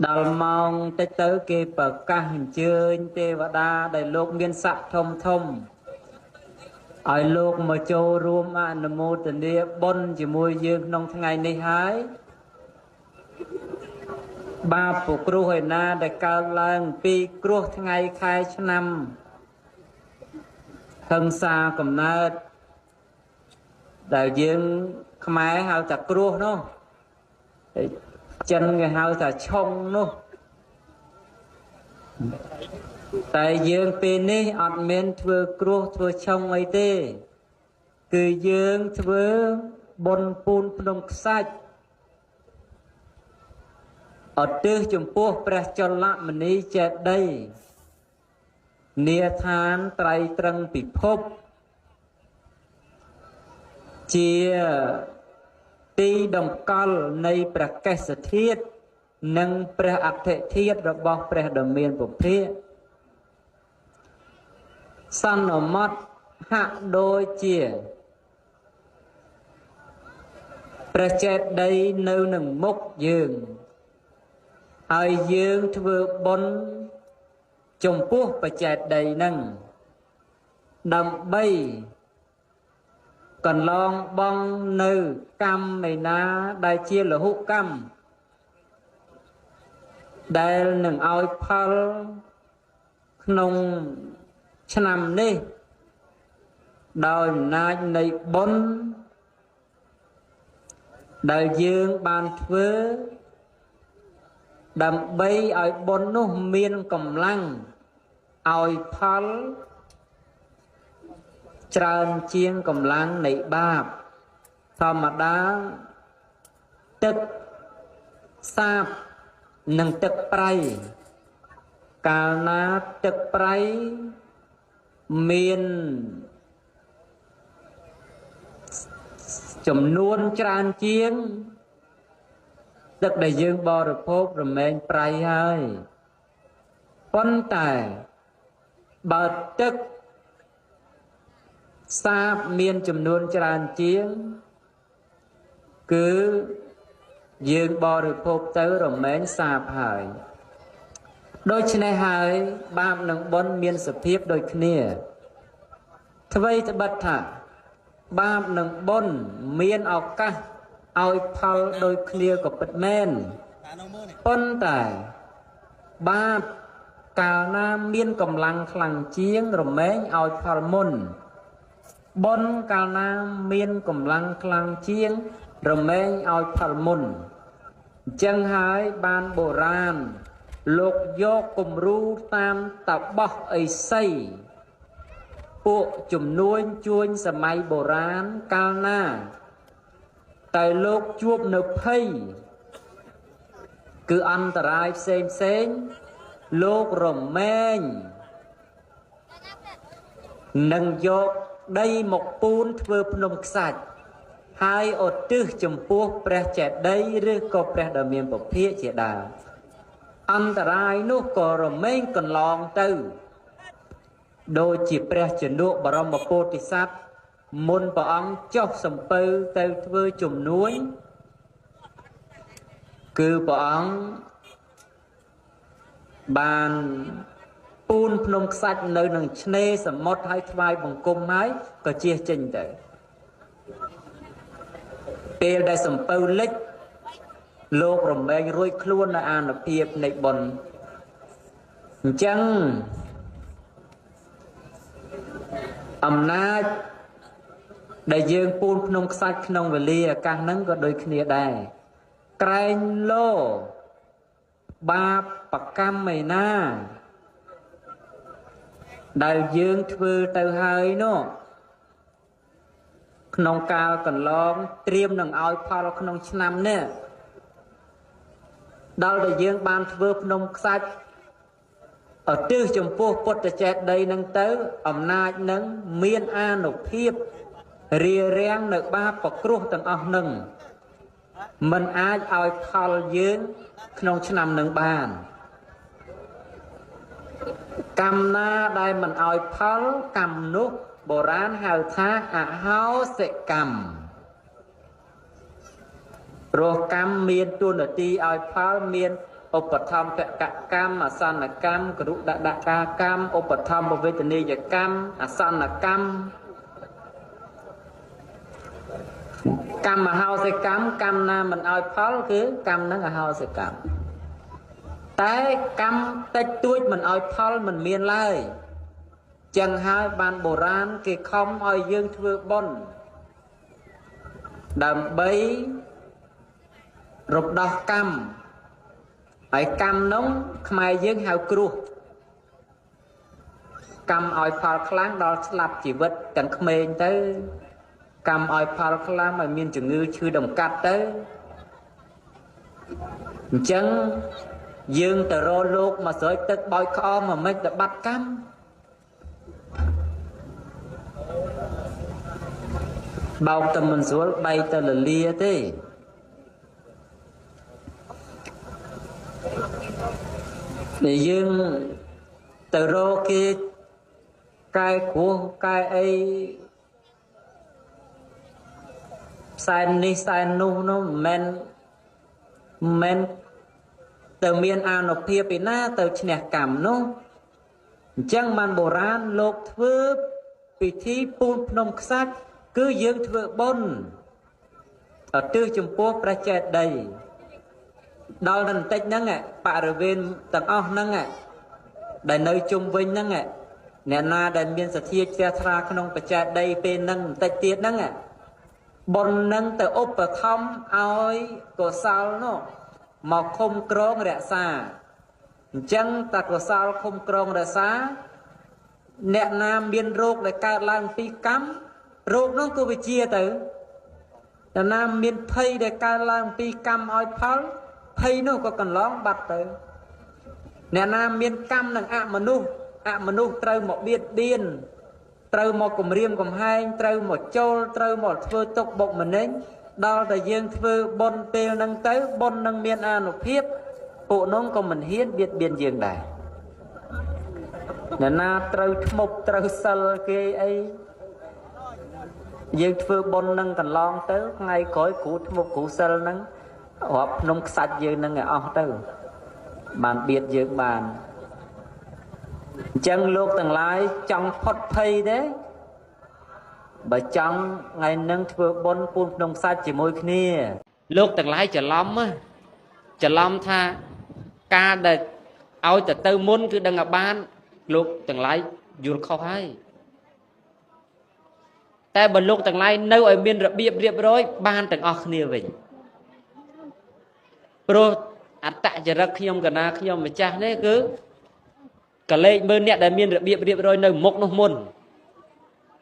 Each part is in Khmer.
ដល់ម៉ោងតិចទៅគេប្រកាសអញ្ជើញទេវតាដែលលោកមានស័ក្តិធំឲ្យលោកមកចូលរួមអនុមោទនាបុណ្យជាមួយយើងក្នុងថ្ងៃនេះហើយបាបពុគ្រោះឯណាដែលកើតឡើងពីគ្រោះថ្ងៃខែឆ្នាំហឹង្សាកំណើតដែលយើងខ្មែរហៅថាគ្រោះនោះចិនគេហៅថាឆុងនោះតែយើងពេលនេះអត់មានធ្វើគ្រោះធ្វើឆុងអីទេគឺយើងធ្វើបុណ្យពូនភ្នំខ្សាច់ឧទ្ទិសចំពោះព្រះចលមនីចេតិយនាឋានត្រៃត្រឹងពិភពជាទីតម្កល់នៃព្រះកេសធាតុនិងព្រះអដ្ឋិធាតុរបស់ព្រះដ៏មានពភៈសន្មតហាក់ដូចជាព្រះចេតិយនៅនឹងមុខយើងហើយយើងធ្វើបុណ្យចំពោះបច្ចេតិយនឹងដើម្បីកន្លងបងនៅកម្មឯណាដែលជាលហុកម្មដែលនឹងឲ្យផលក្នុងឆ្នាំនេះដោយអំណាចនៃបុណ្យដែលយើងបានធ្វើដើម្បីឲ្យបុណ្យនោះមានកម្លាំងឲ្យផលច្រើនជាងកម្លាំងនៃបាបធម្មតាទឹកសាបនិងទឹកប្រៃកាលណាទឹកប្រៃមានចំនួនច្រើនជាងទឹកដែលយើងបរិភោគរមែងប្រៃហើយប៉ុន្តែបើទឹកសាបមានចំនួនច្រើនជាងគឺយើងបរិភោគទៅរមែងសាបហើយដូច្នេះហើយបាបនិងបុណ្យមានសភាពដូចគ្នាអ្វីត្បិតថាបាបនិងបុណ្យមានឱកាសឲ្យផលដូចគ្នាក៏ពិតមែនប៉ុន្តែបាបកាលណាមានកម្លាំងខ្លាំងជាងរមែងឲ្យផលមុនបុណ្យកាលណាមានកម្លាំងខ្លាំងជាងរមែងឲ្យផលមុនអញ្ចឹងហើយបានបុរាណលោកយកគំរូតាមតបោះឥសីពួកជំនួញជួញសម័យបុរាណកាលណាតែលោកជួបនៅភ័យគឺអន្តរាយផ្សេងលោករមែងនឹងយកដីមកពូនធ្វើភ្នំខ្សាច់ហើយឧទ្ទិសចំពោះព្រះចេតិយឬក៏ព្រះដ៏មានពភៈជាដើមអន្តរាយនោះក៏រមែងកន្លងទៅដូចជាព្រះជនកបរមពោធិសត្វមុនព្រះអង្គចុះសំពៅទៅធ្វើជំនួញគឺព្រះអង្គបានពូនភ្នំខ្សាច់នៅនឹងឆ្នេរសមុទ្រឲ្យថ្វាយបង្គំហើយក៏ជៀសចេញទៅពេលដែលសំពៅលិចលោករមែងរួចខ្លួននៅអានុភាពនៃបុណ្យអញ្ចឹងអំណាចដែលយើងពូនភ្នំខ្សាច់ក្នុងវេលាឱកាសហ្នឹងក៏ដូចគ្នាដែរក្រែងលោបាបប្រកម្មឯណាដែលយើងធ្វើទៅហើយនោះក្នុងកាលកន្លងត្រៀមនឹងឲ្យផលក្នុងឆ្នាំនេះដល់តែយើងបានធ្វើភ្នំខ្សាច់ឧទ្ទិសចំពោះពុទ្ធចេតិយនឹងទៅអំណាចនឹងមានអានុភាពរារាំងនៅបាបប្រគ្រោះទាំងអស់នឹងមិនអាចឲ្យផលយើងក្នុងឆ្នាំនឹងបានកម្មណាដែលមិនឲ្យផលកម្មនោះបុរាណហៅថាអហោសិកម្មព្រោះកម្មមានទួនាទីឲ្យផលមាន ឧបត្ថម្ភកកម្មអសន្នកម្មគរុដដកាកម្មឧបត្ថម្ភវេទនីយកម្មអសន្នកម្មកម្មមហោសិកម្មកម្មណាមិនឲ្យផលគឺកម្មហ្នឹងអហោសិកម្មតែកម្មតិចតួចមិនឲ្យផលមិនមានឡើយចឹងហើយបានបុរាណគេខំឲ្យយើងធ្វើបុណ្យដើម្បីរំដោះកម្មហើយកម្មនោះខ្មែរយើងហៅគ្រោះកម្មឲ្យផលខ្លាំងដល់ស្លាប់ជីវិតទាំងក្មេងទៅកម្មឲ្យផលខ្លាំងឲ្យមានជំងឺឈឺដំកាត់ទៅអញ្ចឹងយើងទៅរកលោកមកស្រោចទឹកបោចក្អមមកមិនទៅបាត់កម្មបោកតែមិនស្រួលបែកទៅលលាទេដែលយើងទៅរកគេកែគ្រោះកែអីសែននេះសែននោះនោះមិនទៅមានអានុភាពពីណាទៅឈ្នះកម្មនោះអញ្ចឹងបានបុរាណលោកធ្វើពិធីពូនភ្នំខ្សាច់គឺយើងធ្វើបុណ្យឧទ្ទិសចំពោះព្រះចេតិយដល់តែបន្តិចហ្នឹងបរិវេណទាំងអស់ហ្នឹងដែលនៅជុំវិញហ្នឹងអ្នកណាដែលមានសទ្ធាជ្រះថ្លាក្នុងបច្ចេកដីពេលហ្នឹងបន្តិចទៀតហ្នឹងបុណ្យហ្នឹងទៅឧបត្ថម្ភឲ្យកុសលនោះមកឃុំក្រងរក្សាអញ្ចឹងតកុសលឃុំក្រងរក្សាអ្នកណាមានរោគដែលកើតឡើងពីកម្មរោគនោះក៏វិជាទៅអ្នកណាមានភ័យដែលកើតឡើងពីកម្មឲ្យផលភ័យនោះក៏កន្លងបាត់ទៅអ្នកណាមានកម្មនឹងអមនុស្សត្រូវមកបៀតបៀនត្រូវមកគំរាមកំហែងត្រូវមកចូលត្រូវមកធ្វើទុកបុកម្នេញដល់តែយើងធ្វើបុណ្យពេលហ្នឹងទៅបុណ្យនឹងមានអានុភាពពួកនោះក៏មិនហ៊ានបៀតបៀនយើងដែរអ្នកណាត្រូវធ្មប់ត្រូវសិលគេអីយើងធ្វើបុណ្យនឹងកន្លងទៅថ្ងៃក្រោយគ្រូធ្មប់គ្រូសិលហ្នឹងរាប់ភ្នំខ្សាច់យើងនឹងឲ្យអស់ទៅបានបៀតយើងបានអញ្ចឹងលោកទាំងឡាយចង់ផុតភ័យទេបើចង់ថ្ងៃនឹងធ្វើបុណ្យពូនភ្នំខ្សាច់ជាមួយគ្នាលោកទាំងឡាយច្រឡំថាការដែលឲ្យទៅមុនគឺដឹងឲ្យបានលោកទាំងឡាយយល់ខុសហើយតែបើលោកទាំងឡាយនៅឲ្យមានរបៀបរៀបរយបានទាំងអស់គ្នាវិញព្រោះអត្តចរិតខ្ញុំកណាខ្ញុំម្ចាស់នេះគឺកលេចមើលអ្នកដែលមានរបៀបរៀបរយនៅមុខនោះមុន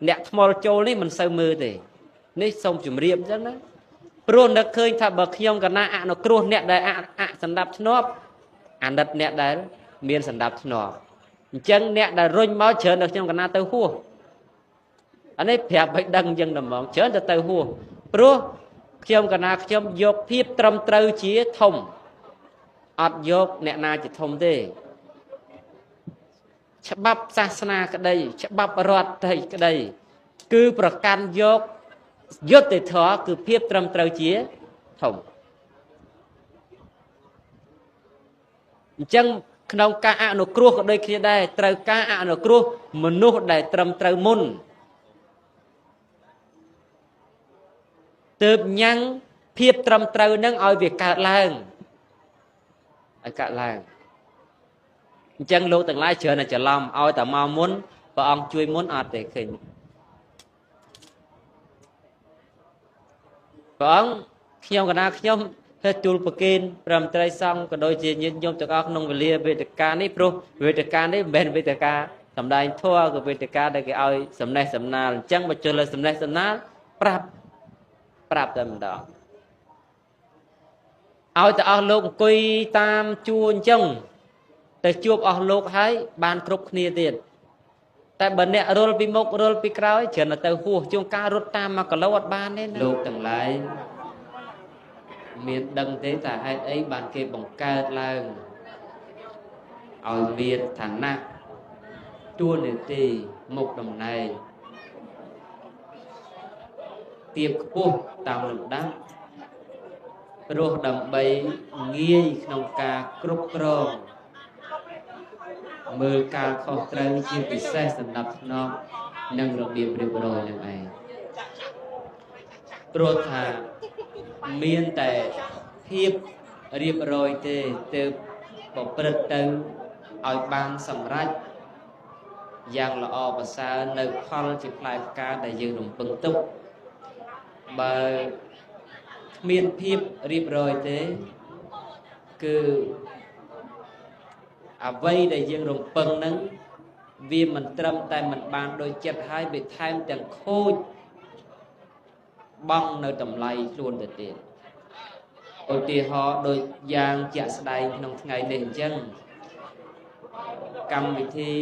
អ្នកថ្មល់ចូលនេះមិនសូវមើលទេនេះសូមជម្រាបអញ្ចឹងណាព្រោះនឹកឃើញថាបើខ្ញុំកណាអនុគ្រោះអ្នកដែលសណ្ដាប់ធ្នាប់អាណិតអ្នកដែលមានសណ្ដាប់ធ្នាប់អញ្ចឹងអ្នកដែលរុញមកច្រើនដល់ខ្ញុំកណាទៅហួសអានេះប្រាប់ឲ្យដឹងអញ្ចឹងតែហ្មងច្រើនទៅហួសព្រោះខ្ញុំកណាខ្ញុំយកភាពត្រឹមត្រូវជាធំអត់យកអ្នកណាជាធំទេច្បាប់សាសនាក្តីច្បាប់រដ្ឋក្តីគឺប្រកាន់យកយុត្តិធម៌គឺភាពត្រឹមត្រូវជាធំអញ្ចឹងក្នុងការអនុគ្រោះក៏ដូចគ្នាដែរត្រូវការអនុគ្រោះមនុស្សដែលត្រឹមត្រូវមុនទើបញ៉ាំងភាពត្រឹមត្រូវនឹងឲ្យវាកើតឡើងអញ្ចឹងលោកទាំងឡាយច្រើនតែច្រឡំឲ្យតែមកមុនព្រះអង្គជួយមុនអត់ទេឃើញព្រះអង្គខ្ញុំកណាខ្ញុំធ្វើទូលប្រគេនព្រមត្រីសង្ឃក៏ដូចជាញាតិញោមទាំងអស់ក្នុងវេលាវេទិកានេះព្រោះវេទិកានេះមិនមែនវេទិកាសម្ដែងធម៌ក៏វេទិកាដែលគេឲ្យសំណេះសំណាលអញ្ចឹងបើជិះលើសំណេះសំណាលប្រាប់តែម្ដងឲ្យតែអស់លោកអង្គុយតាមជួរអញ្ចឹងទៅជួបអស់លោកហើយបានគ្រប់គ្នាទៀតតែបើអ្នករុលពីមុខរុលពីក្រោយច្រើនតែទៅហួសជួងការរត់តាម1គីឡូអត់បានទេណាលោកទាំងឡាយមានដឹងទេថាហេតុអីបានគេបង្កើតឡើងឲ្យមានឋានៈទួនាទីមុខតំណែងទៀបខ្ពស់តាមលំដាប់ ព្រោះដើម្បីងាយក្នុងការគ្រប់គ្រងមើលការខុសត្រូវជាពិសេសសម្រាប់ធ្នាប់និងរបៀបរៀបរយនឹងឯងព្រោះថាមានតែភាពរៀបរយទេទើបប្រព្រឹត្តទៅឲ្យបានសម្រេចយ៉ាងល្អប្រសើរនៅផលជាផ្លែផ្កាដែលយើងរំពឹងទុកបើគ្មានភាពរៀបរយទេគឺអ្វីដែលយើងរំពឹងហ្នឹងវាមិនត្រឹមតែមិនបានដូចចិត្តហើយវាថែមទាំងខូចបង់នៅតម្លៃខ្លួនទៅទៀតឧទាហរណ៍ដូចយ៉ាងជាក់ស្ដែងក្នុងថ្ងៃនេះអញ្ចឹងកម្មវិធី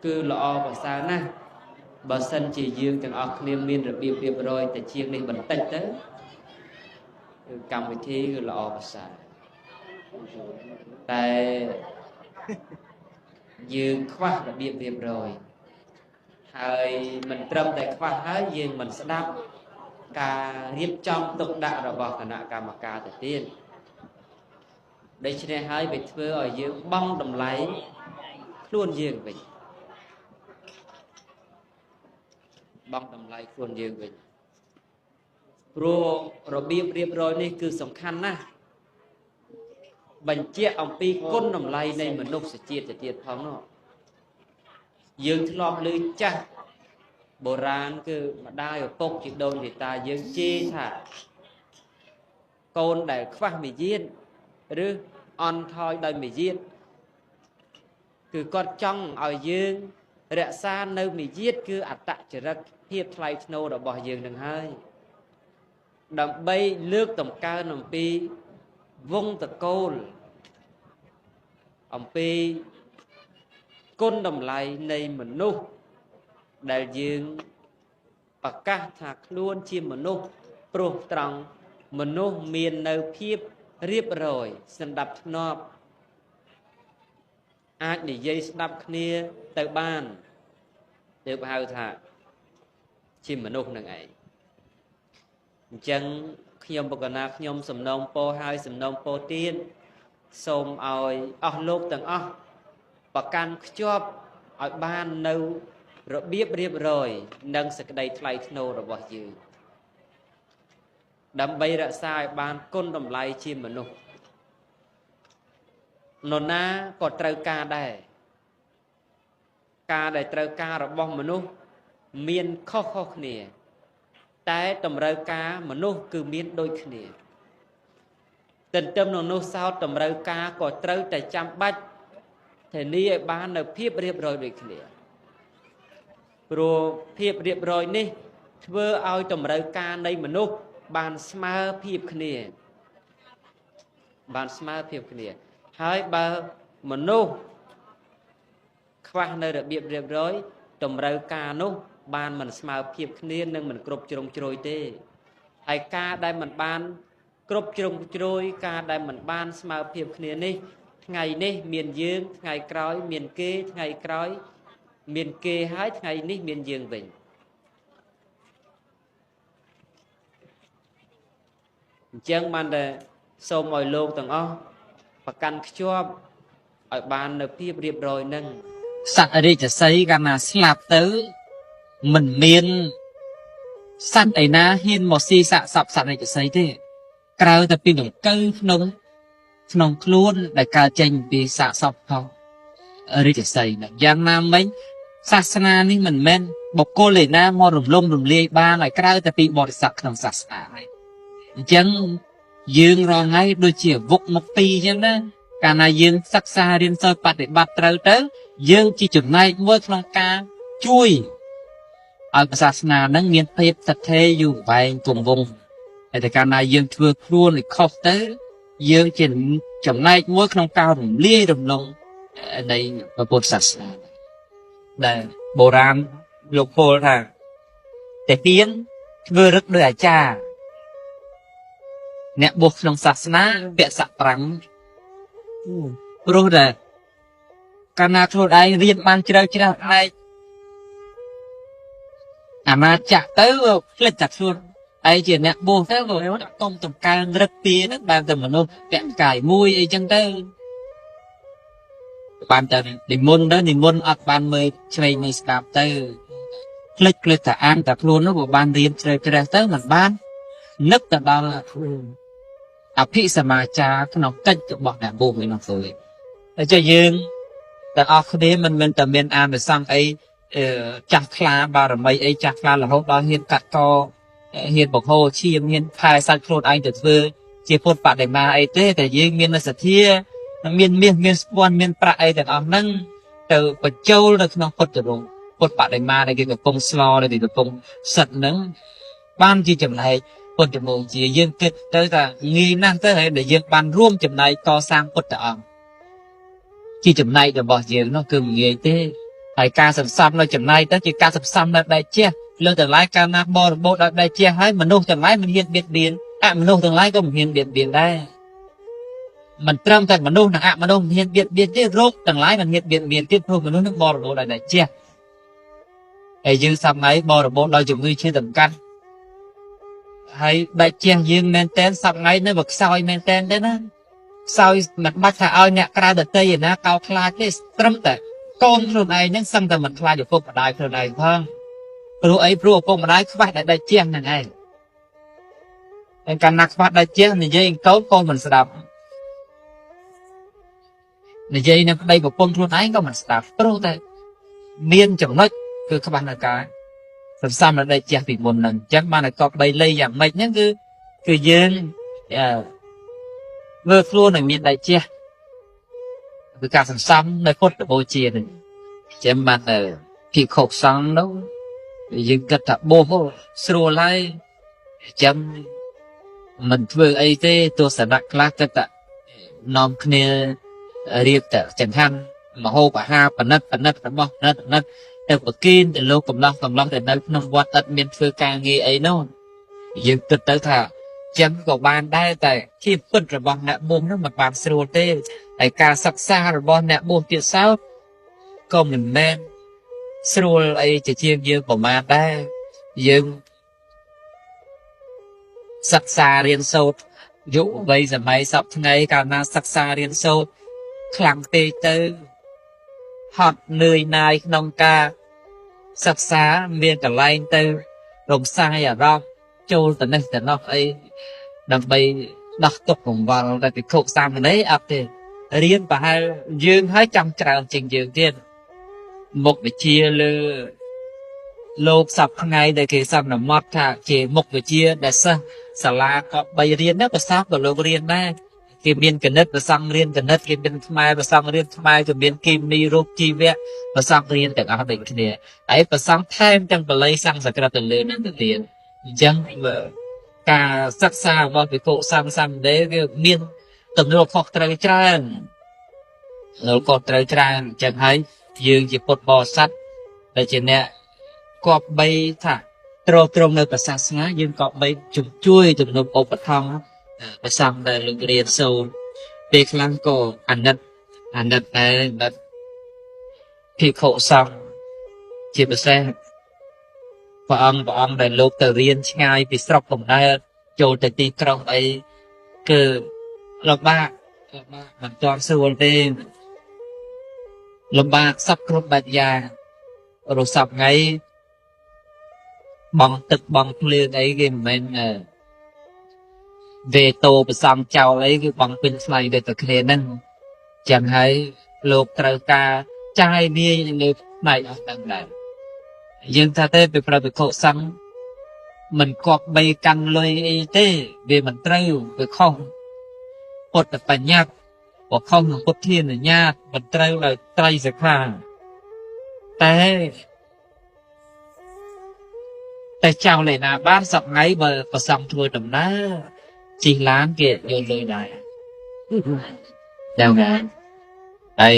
គឺល្អប្រសើរណាស់បើសិនជាយើងទាំងអស់គ្នាមានរបៀបរៀបរយតែជាងនេះបន្តិចទៅគឺកម្មវិធីគឺល្អប្រសើរតែយើងខ្វះរបៀបរៀបរយហើយមិនត្រឹមតែខ្វះហើយយើងមិនស្ដាប់ការរៀបចំទុកដាក់របស់គណៈកម្មការទៅទៀតដូច្នេះហើយវាធ្វើឲ្យយើងបង់តម្លៃខ្លួនយើងវិញបង់តម្លៃខ្លួនយើងវិញព្រោះរបៀបរៀបរយនេះគឺសំខាន់ណាស់បញ្ជាក់អំពីគុណតម្លៃនៃមនុស្សជាតិទៅទៀតផងនោះយើងធ្លាប់ឮចាស់បុរាណគឺម្ដាយឪពុកជីដូនជីតាយើងជេរថាកូនដែលខ្វះមារយាទឬអន់ថយដោយមារយាទគឺគាត់ចង់ឲ្យយើងរក្សានៅមារយាទគឺអត្តចរិតភាពថ្លៃថ្នូររបស់យើងនឹងហើយដើម្បីលើកតម្កើងអំពីវង្សតកូលអំពីគុណតម្លៃនៃមនុស្សដែលយើងប្រកាសថាខ្លួនជាមនុស្សព្រោះត្រង់មនុស្សមាននៅភាពរៀបរយសណ្ដាប់ធ្នាប់អាចនិយាយស្ដាប់គ្នាទៅបានទើបហៅថាជាមនុស្សនឹងឯងអញ្ចឹងខ្ញុំបកណាខ្ញុំសំណូមពរហើយសំណូមពរទៀតសូមឲ្យអស់លោកទាំងអស់ប្រកាន់ខ្ជាប់ឲ្យបាននៅរបៀបរៀបរយនិងសេចក្តីថ្លៃថ្នូររបស់យើងដើម្បីរក្សាឲ្យបានគុណតម្លៃជាមនុស្សនរណាក៏ត្រូវការដែរការដែលត្រូវការរបស់មនុស្សមានខុសៗគ្នាតែតម្រូវការមនុស្សគឺមានដូចគ្នាទន្ទឹមនឹងនោះសោតតម្រូវការក៏ត្រូវតែចាំបាច់ធានាឲ្យបាននៅភាពរៀបរយដូចគ្នាព្រោះភាពរៀបរយនេះធ្វើឲ្យតម្រូវការនៃមនុស្សបានស្មើភាពគ្នាហើយបើមនុស្សខ្វះនៅរបៀបរៀបរយតម្រូវការនោះបានមិនស្មើភាពគ្នានិងមិនគ្រប់ជ្រុងជ្រោយទេហើយការដែលមិនបានគ្រប់ជ្រុងជ្រោយការដែលមិនបានស្មើភាពគ្នានេះថ្ងៃនេះមានយើងថ្ងៃក្រោយមានគេថ្ងៃក្រោយមានគេហើយថ្ងៃនេះមានយើងវិញអញ្ចឹងបានតែសូមឲ្យលោកទាំងអស់ប្រកាន់ខ្ជាប់ឲ្យបាននៅភាពរៀបរយនឹងសត្វរាជសីកាលណាស្លាប់ទៅមិនមានសត្វឯណាហ៊ានមកស៊ីសាកសពសត្វរាជសីទេក្រៅតែពីដង្កូវក្នុងខ្លួនដែលកើតចេញពីសាកសពផងរាជសីហ្នឹងយ៉ាងណាមិញសាសនានេះមិនមែនបុគ្គលឯណាមករំលំរំលាយបានឲ្យក្រៅតែពីបរិស័ទក្នុងសាសនាហើយអញ្ចឹងយើងរងថ្ងៃដូចជាវុកមុខពីរអញ្ចឹងណាកាលណាយើងសិក្សារៀនសូត្របប្រតិបត្តិត្រូវទៅយើងជាចំណែកមួយក្នុងការជួយឲ្យសាសនានឹងមានភាពស្ថិតស្ថេរយូរអង្វែងគង់វង្សហើយតែកាលណាយើងធ្វើខ្លួនឲ្យខុសទៅយើងជាចំណែកមួយក្នុងការរំលាយរំលងនៃពុទ្ធសាសនាដែលបុរាណលោកពោលថាតែទៀនធ្វើរឹកដោយអាចារ្យអ្នកបួសក្នុងសាសនាពាក់ស័ក្តិប្រាំព្រោះតែកាលណាខ្លួនឯងរៀនបានជ្រៅជ្រះផ្នែកអាណាចក្រទៅភ្លេចតែខ្លួន ai chỉ nè buồn thế rồi công tập ca rất pia đó ban tầm mà nó kẹm cải mui ấy chân tới ban tầm đi môn ở ban mười chơi mười đạp tới click click ta ăn ta luôn nó của ban riêng chơi chơi tới mặt ban nấc ta bao làภิสมาจารขนมกัดจะบอกแหนบูมน้องตัวแล้วจะยืนแต่ออกนี้มันแต่เมียนอ่านไปสั่งไอ้จักรลาบารมีไอ้จักรลาเราเราเห็นกัดกอเห็นบอกโฮชีมเห็นพายสัตว์โคลนไอ้เดือดเฟือเจี๊ยบพดปะได้มาไอ้เต้แต่ยืนเมียนมาสัตย์เทียเมียนสปอนเมียนปลาไอ้แต่ออกนั่งแต่ปัจจุบันเราขนมพดจะลงพดปะได้มาในเกี่ยวกับปงสโลในเกี่ยวกับปงสัตว์นั้นบ้านที่จำไรคนจมูกจียืนเกิดแต่งีนั่นแต่ให้ยืนบันร่วมจำในก่อสร้างพุทธองค์ที่จำในจะบอกยืนnóคือเงี้ยเต้ไอ้การสัมซ้ำเราจำในแต่ที่การสัมซ้ำเราได้เชี่ยเรื่องแต่ไล่การนับบอลโบได้เชี่ยให้มนุษย์แต่ไล่มันเฮียนเบียดเบียนมนุษย์แต่ไล่ก็มันเฮียนเบียดเบียนได้มันตรำแต่มนุษย์นะมนุษย์เฮียนเบียดเบียนที่โรคแต่ไล่มันเฮียนเบียดเบียนที่พวกมนุษย์นักบอลโบได้เชี่ยไอ้ยืนซ้ำไงบอลโบเราจุ่มมือเชี่ยต่างกันให้ได้เชียงยืนแมนเทนสับไงในบักซอยแมนเทนได้นะซอยมันบัดถ้าเอาเนี่ยกระดาษเตยนะเกาคลาที่ตรมแต่ก้มคนไอ้นั่งสั่งแต่มันคลาอยู่พวกมาได้คนไอ้เพิ่งรู้ไอ้พวกพวกมาได้ขวัญได้เชียงนั่นไงเป็นการนักขวัญได้เชียงนี่ยังเก้าก้มมันสดับนี่ยังเนี่ยได้กับคนคนไอ้ก็มันสดับรู้แต่เมียนจังน้อยคือขบันอากาศซ้ำๆได้เจ้าปีบนนั้นจักมาในกอกใบเลยอย่างไม่นั่นคือยืนเมื่อครูหนึ่งมีได้เจ้าคือการซ้ำๆในพุทธโบเชียนจะมันผิดขบซ้ำแล้วยืนกระตับโบโบสโลไลจำมันเพื่อไอ้เต้ตัวสนักลักกระตับนอมเนียเรียกแต่จังหันมาโฮปะฮาปนัดปะมอนัดแต่ปกินแต่โลกกำลังแต่ในนวัดตัดเมียนเฟือการเงี้ยไอ้โน่นยังติดแต่ถ้าจำกับบ้านได้แต่ที่พึ่งระบองเนบุ้มนั่นมันบางสโลเต้ไอการศักษาระบองเนบุ้มเตี้ยสาวก็เหมือนแม่สโลไอจะเชี่ยยืมประมาณได้ยืมศักษาเรียนโซดยุคใบสมัยสับไงการนาศักษาเรียนโซดคลังเตยเตอหอดเหนื่อยนายนองกาศึกษาเรียนกับไลน์เตอลงสร้างอย่ารอบโจลแต่นั่นแต่นอกไอ้ดังไปดักตกของวันแต่ติดโคกสร้างนี้อัพเดทเรียนไปยืนให้จำจำจริงยืนเทียนหมกไปเชียเลยโลกสับไงแต่คือสับหนมอดค่ะเจหมกไปเชียแต่สลาก็ไปเรียนนักภาษากับโลกเรียนได้กิมเรียนกันนัดภาษาเรียนกันนัดกิมเป็นทำไมภาษาเรียนทำไมจะเรียนกิมมีรูปจีเวะภาษาเรียนแต่อะไรกันเนี่ยไอ้ภาษาแทนจังไปเลยสั่งสักระตุ้นเลยนั่นเรียนจังการศึกษาว่าไปโคสั่งเด็กเรียนตำรวจขอกตรจานเราก็ตรจานจังให้ยืนจีปดบอสัตแต่เจเนี่ยก็ใบถ้าตรงในภาษาสนายืนก็ใบจุดช่วยจำนวนอุปธรรมภาษาในโรงเรียนโซนเด็กลังก็อันนั้นในที่เขาสั่งจีบเสพระองค์ได้ลูกแต่เรียนง่ายไปสอบผมได้โจทย์แต่ตีกรองไอ้คือลำบากมันจอมส่วนเองลำบากสับครบบัญญาเราสับไงบังตึกบังเพลียงไอ้เกมมันเวโตไปซ้ำเจ้าไอ้คือบังเป็นไฟเด็ดตะเครนั่นจังให้โลกตระกาใจนี่ในไหนต่างๆยังถ้าเต้ไปประดุจโคสังมันกอบใบกันเลยไอ้เต้เวมันเตยไปข้องปดแต่ปัญญาบอกข้องของปดเทียนเนี่ยญาติมันเตยเลยเตยสักข้างแต่เจ้าเลยนะบ้านสับไงเบอร์ประสังทัวร์ดำน้าจีล้านเกตโยนเลยได้ยังไงไอ้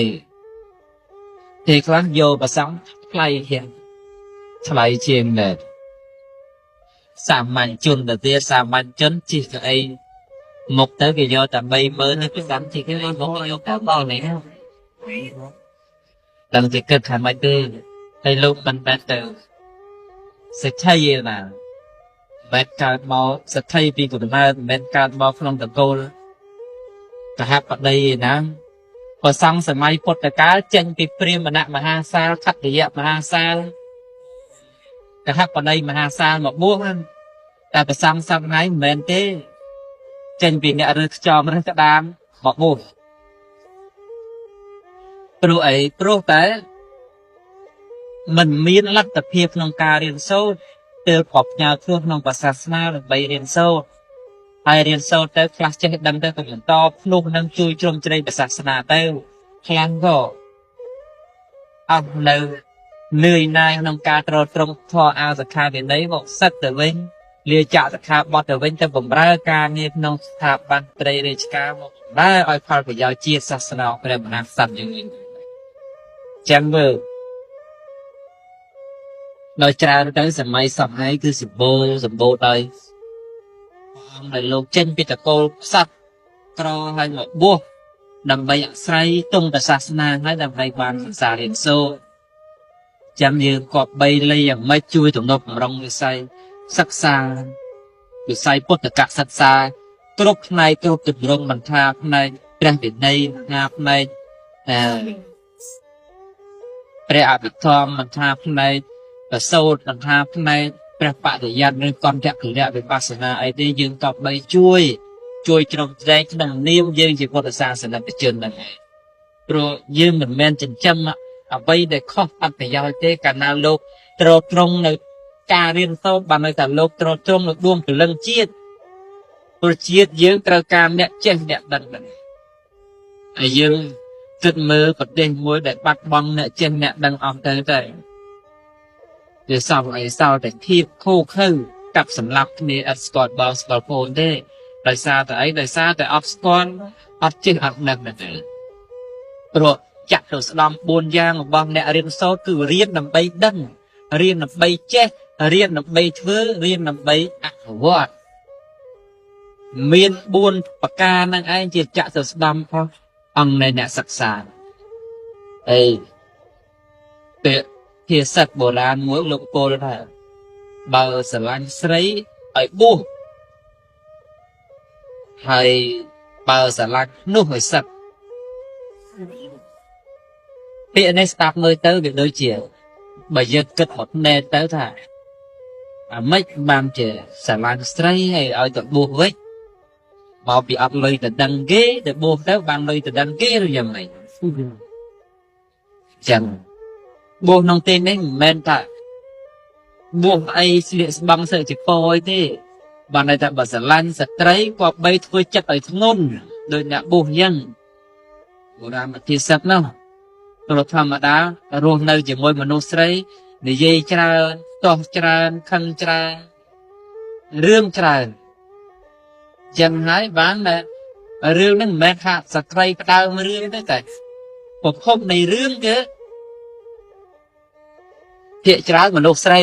ที่ครั้งโยประสังใครเห็นใครเชียงเนี่ยสามัญชนแต่เดียสามัญชนจีไอ้một tới cái do tầm bay mới nó cứ đánh thì cái một cái cả bao này lần thì kết thành mai tư hay lúc mình bắt đầu sẽ thay gì là bẹt card màu sẽ thay vì của mà bẹt card màu không được cô cả hai ở đây nèพอสร้างสมัยพุทธกาลเจนปีเปรียมณมหาศาลขัดเดียมหาศาลนะครับปนัยมหาศาลหมกม่วงแต่ไปสร้างสมัยเหมือนเต้เจนปีเนี่ยเรื่องจอมเรื่องกระดานหมกม่วงปลุกไอ้ปลุกแต่มันมีลัทธิเพียบนองการเรียนโซ่เติมขอบยาวทั่วน้องภาษาศาสนาไปเรียนโซ่ไอเรียนโซเตอร์คลาสเจดังเตอร์ตัวอย่างตอบลูกนั่งจุยจมใจภาษาศาสนาเตอร์คลังก็เอาเลยเหนื่อยนายนำการตรตรงพอเอาสักคาเดี๋ยวนี้บอกสักแต่เว้นเรียจ่าสักคาบอแต่เว้นแต่ผมร่างการเนี่ยน้องสถาบันเตรเรชกาบอกได้ไอพาร์ไปยาวเจียศาสนาไปเลยมันนักสั่นอย่างนี้แจมเบอร์โดยจาตั้งสมัยสมัยคือสิบโบเลยในโลกเช่นปิตะโกสัตว์กรอให้หมดบัวดำไปใส่ตรงแต่ศาสนาให้ดำไปบางศึกษาเรียนโซจำยืนกอบใบเลยอย่างไม่ช่วยถุงนกรองอยู่ใส่ศักษาอยู่ใส่พุทธกะศักษากรบในกรบจุดรงบรรทาในแปลงติดในงาในแปลอาบิทอมบรรทาในแต่โซดบรรทาในประปะเดียนในก่อนจะถึงเนี่ยเป็นภาษาไอ้ที่ยืนกับใบช่วยจงใจขนาดนี้ยืนจีบพุทธศาสนาไปเจอนั่นไงโปรยืนเหมือนแมนจนจำเอาไปได้ข้ออัตยาเจกันนาโลกตรงในการเรียนโซ่บานในแต่โลกตรงในดวงถึงเรื่องเชียดโปรเชียดยืนตระการเนี่ยเช่นเนี่ยดังนั้นไอ้ยืนจุดมือปัดเด้งมวยได้ปัดบอลเนี่ยเช่นเนี่ยดังออกเตยเดี๋ยวสาวไอ้สาวแต่ที่คู่ขึ้นกับสำหรับในอัสกอตบอลสปอร์ตโพลได้ได้ซาแต่ไอ้ได้ซาแต่ออฟสกอนออฟจึงอัดหนักนั่นเองโปรจักรสลอมบนยางบางเนี่ยเรียนโซ่คือเรียนนำไปดังเรียนนำไปเจ๊เรียนนำไปเถื่อเรียนนำไปอักวอดเมียนบุญปากกานั่งไอ้เจี๊ยจักรสลอมพออังในเนี่ยศึกษาเอ้เตะเทียสัตโบราณมวยลงโกลได้เบอร์สลันสไลไอ้บุ้งให้เบอร์สลันนุ่มไอ้สัตเพียในสตาร์เมย์เตอร์việc đôi chiều bởi giờ kết một nền tới thà mấy bạn trẻ sẵn làng stray hay ở tận buộc với mà bị áp lây từ đăng ghế để buộc tới bạn lây từ đăng ghế rồi dần này chẳng buộc nông tên đấy men ta buộc ai bằng sự chỉ phôi thế bạn này ta bảo sẵn làng stray qua bay thôi chắc ở ngôn đôi nhà buộc dân buộc ra mà thì sắp đâuตัวธรรมดารวมในจมวยมนุษย์ไรในเยี่ยจราตอกจราคันจราเรื่องจราจังหายบ้านนะเรื่องนั้นแม้ขาดสักใครก็ได้มาเรื่องได้แต่ผมพบในเรื่องเกิดเที่ยจรามนุษย์ไร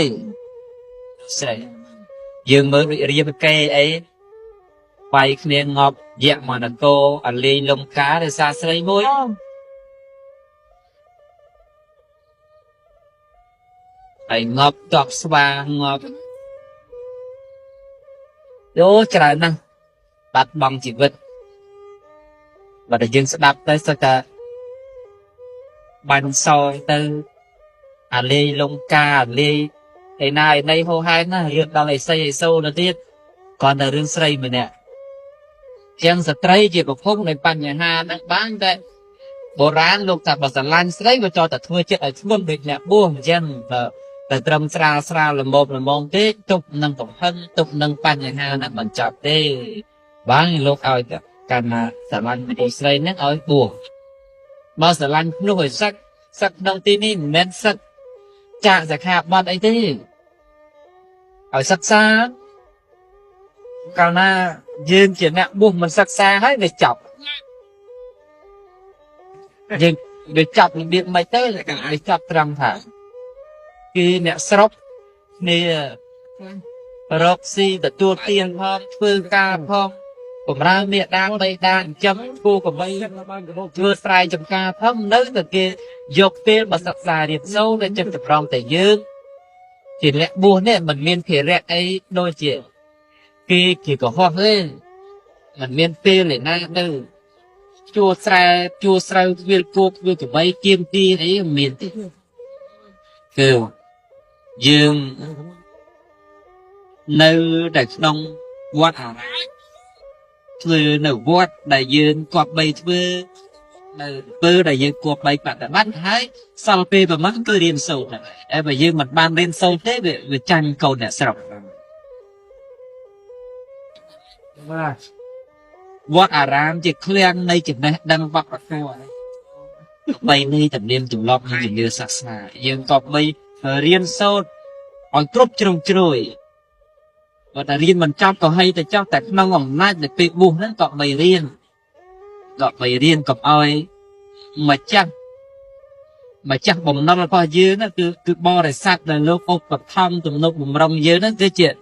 ยืมมือเรียบเกยไอ้ไปเนียงงอบแยกมันโกอันลีลมกาในซาไซมวยไอ้งอบตอกสว่างงอบโย่จรานั่งบัดบังชีวิตบัดยังสดับได้สักบันซอยตึงอันลีลงกาอันลีไอ้นายในโฮไฮน่ะเรื่องอะไรใส่โซ่นั่นทีก่อนแต่เรื่องใส่มันเนี่ยยังสตรีจีบพงในปัญญานักบ้านแต่โบราณลูกจากภาษาลันใส่มาจอแต่ทั่วเจ็ดไอ้ทุนเด็กเนี่ยบ้วงยันแต่ตรมสราละโมละมองเต้ตุกนังตกพันตุกนังปัญญานักมันจับเต้บางลูกเอาจากการมาสารันอิสราเอลนั่งเอาบัวมาสารันนู่นสักนังที่นี่แม่นสักจากจะขาบมันไอ้ที่เอาสักซาการน่ายืนเขียนเนี่ยบัวมันสักซาให้ได้จับยืนได้จับเบียดไม่เต้เลยกันได้จับตรังถ่ายคือเนี่ยสรบเนี่ยรบซีแต่ตัวเตียนพร้อมเพื่อการพร้อมผมร่างเนี่ยดังไปดังจำกูกับไปเพื่อใส่จำการพร้อมนึกแต่เกยกเปลี่ยนมาสักสายเดียดโซ่ได้จำจะพร้อมแต่ยืนทีแรกบัวเนี่ยมันเมียนเพียแรกไอ้โดยเจี๋ย kia chỉ có hoa thôi mình miền tây này na đâu chua sài viên cột viên cái bay kim ti ấy miền tây kêu dương nơi đại đông quạt từ nở quạt đại dương quạt bay từ đại dương quạt bay bạn đã bắt hái sau pe và mắt cứ điên sâu này em bây giờ mặt ban lên sâu thế về tranh cầu để sọc vót à ram chỉ khleang này chỉ này đang vắt vào cao bay này tầm đêm tụm lọp như như sạc sà dương cọp bay riêng sâu ở cướp trồng trôi và ta riêng mình trong có hay ta trong tại nó ngỏng nát để bị buồn hết cọp bay riêng cọp ơi mà chắc bồng năm là coi dưới nó cứ bo để sạc là lúc ốc cọp thăm tụm lúc bồng rong dưới nó cái chuyện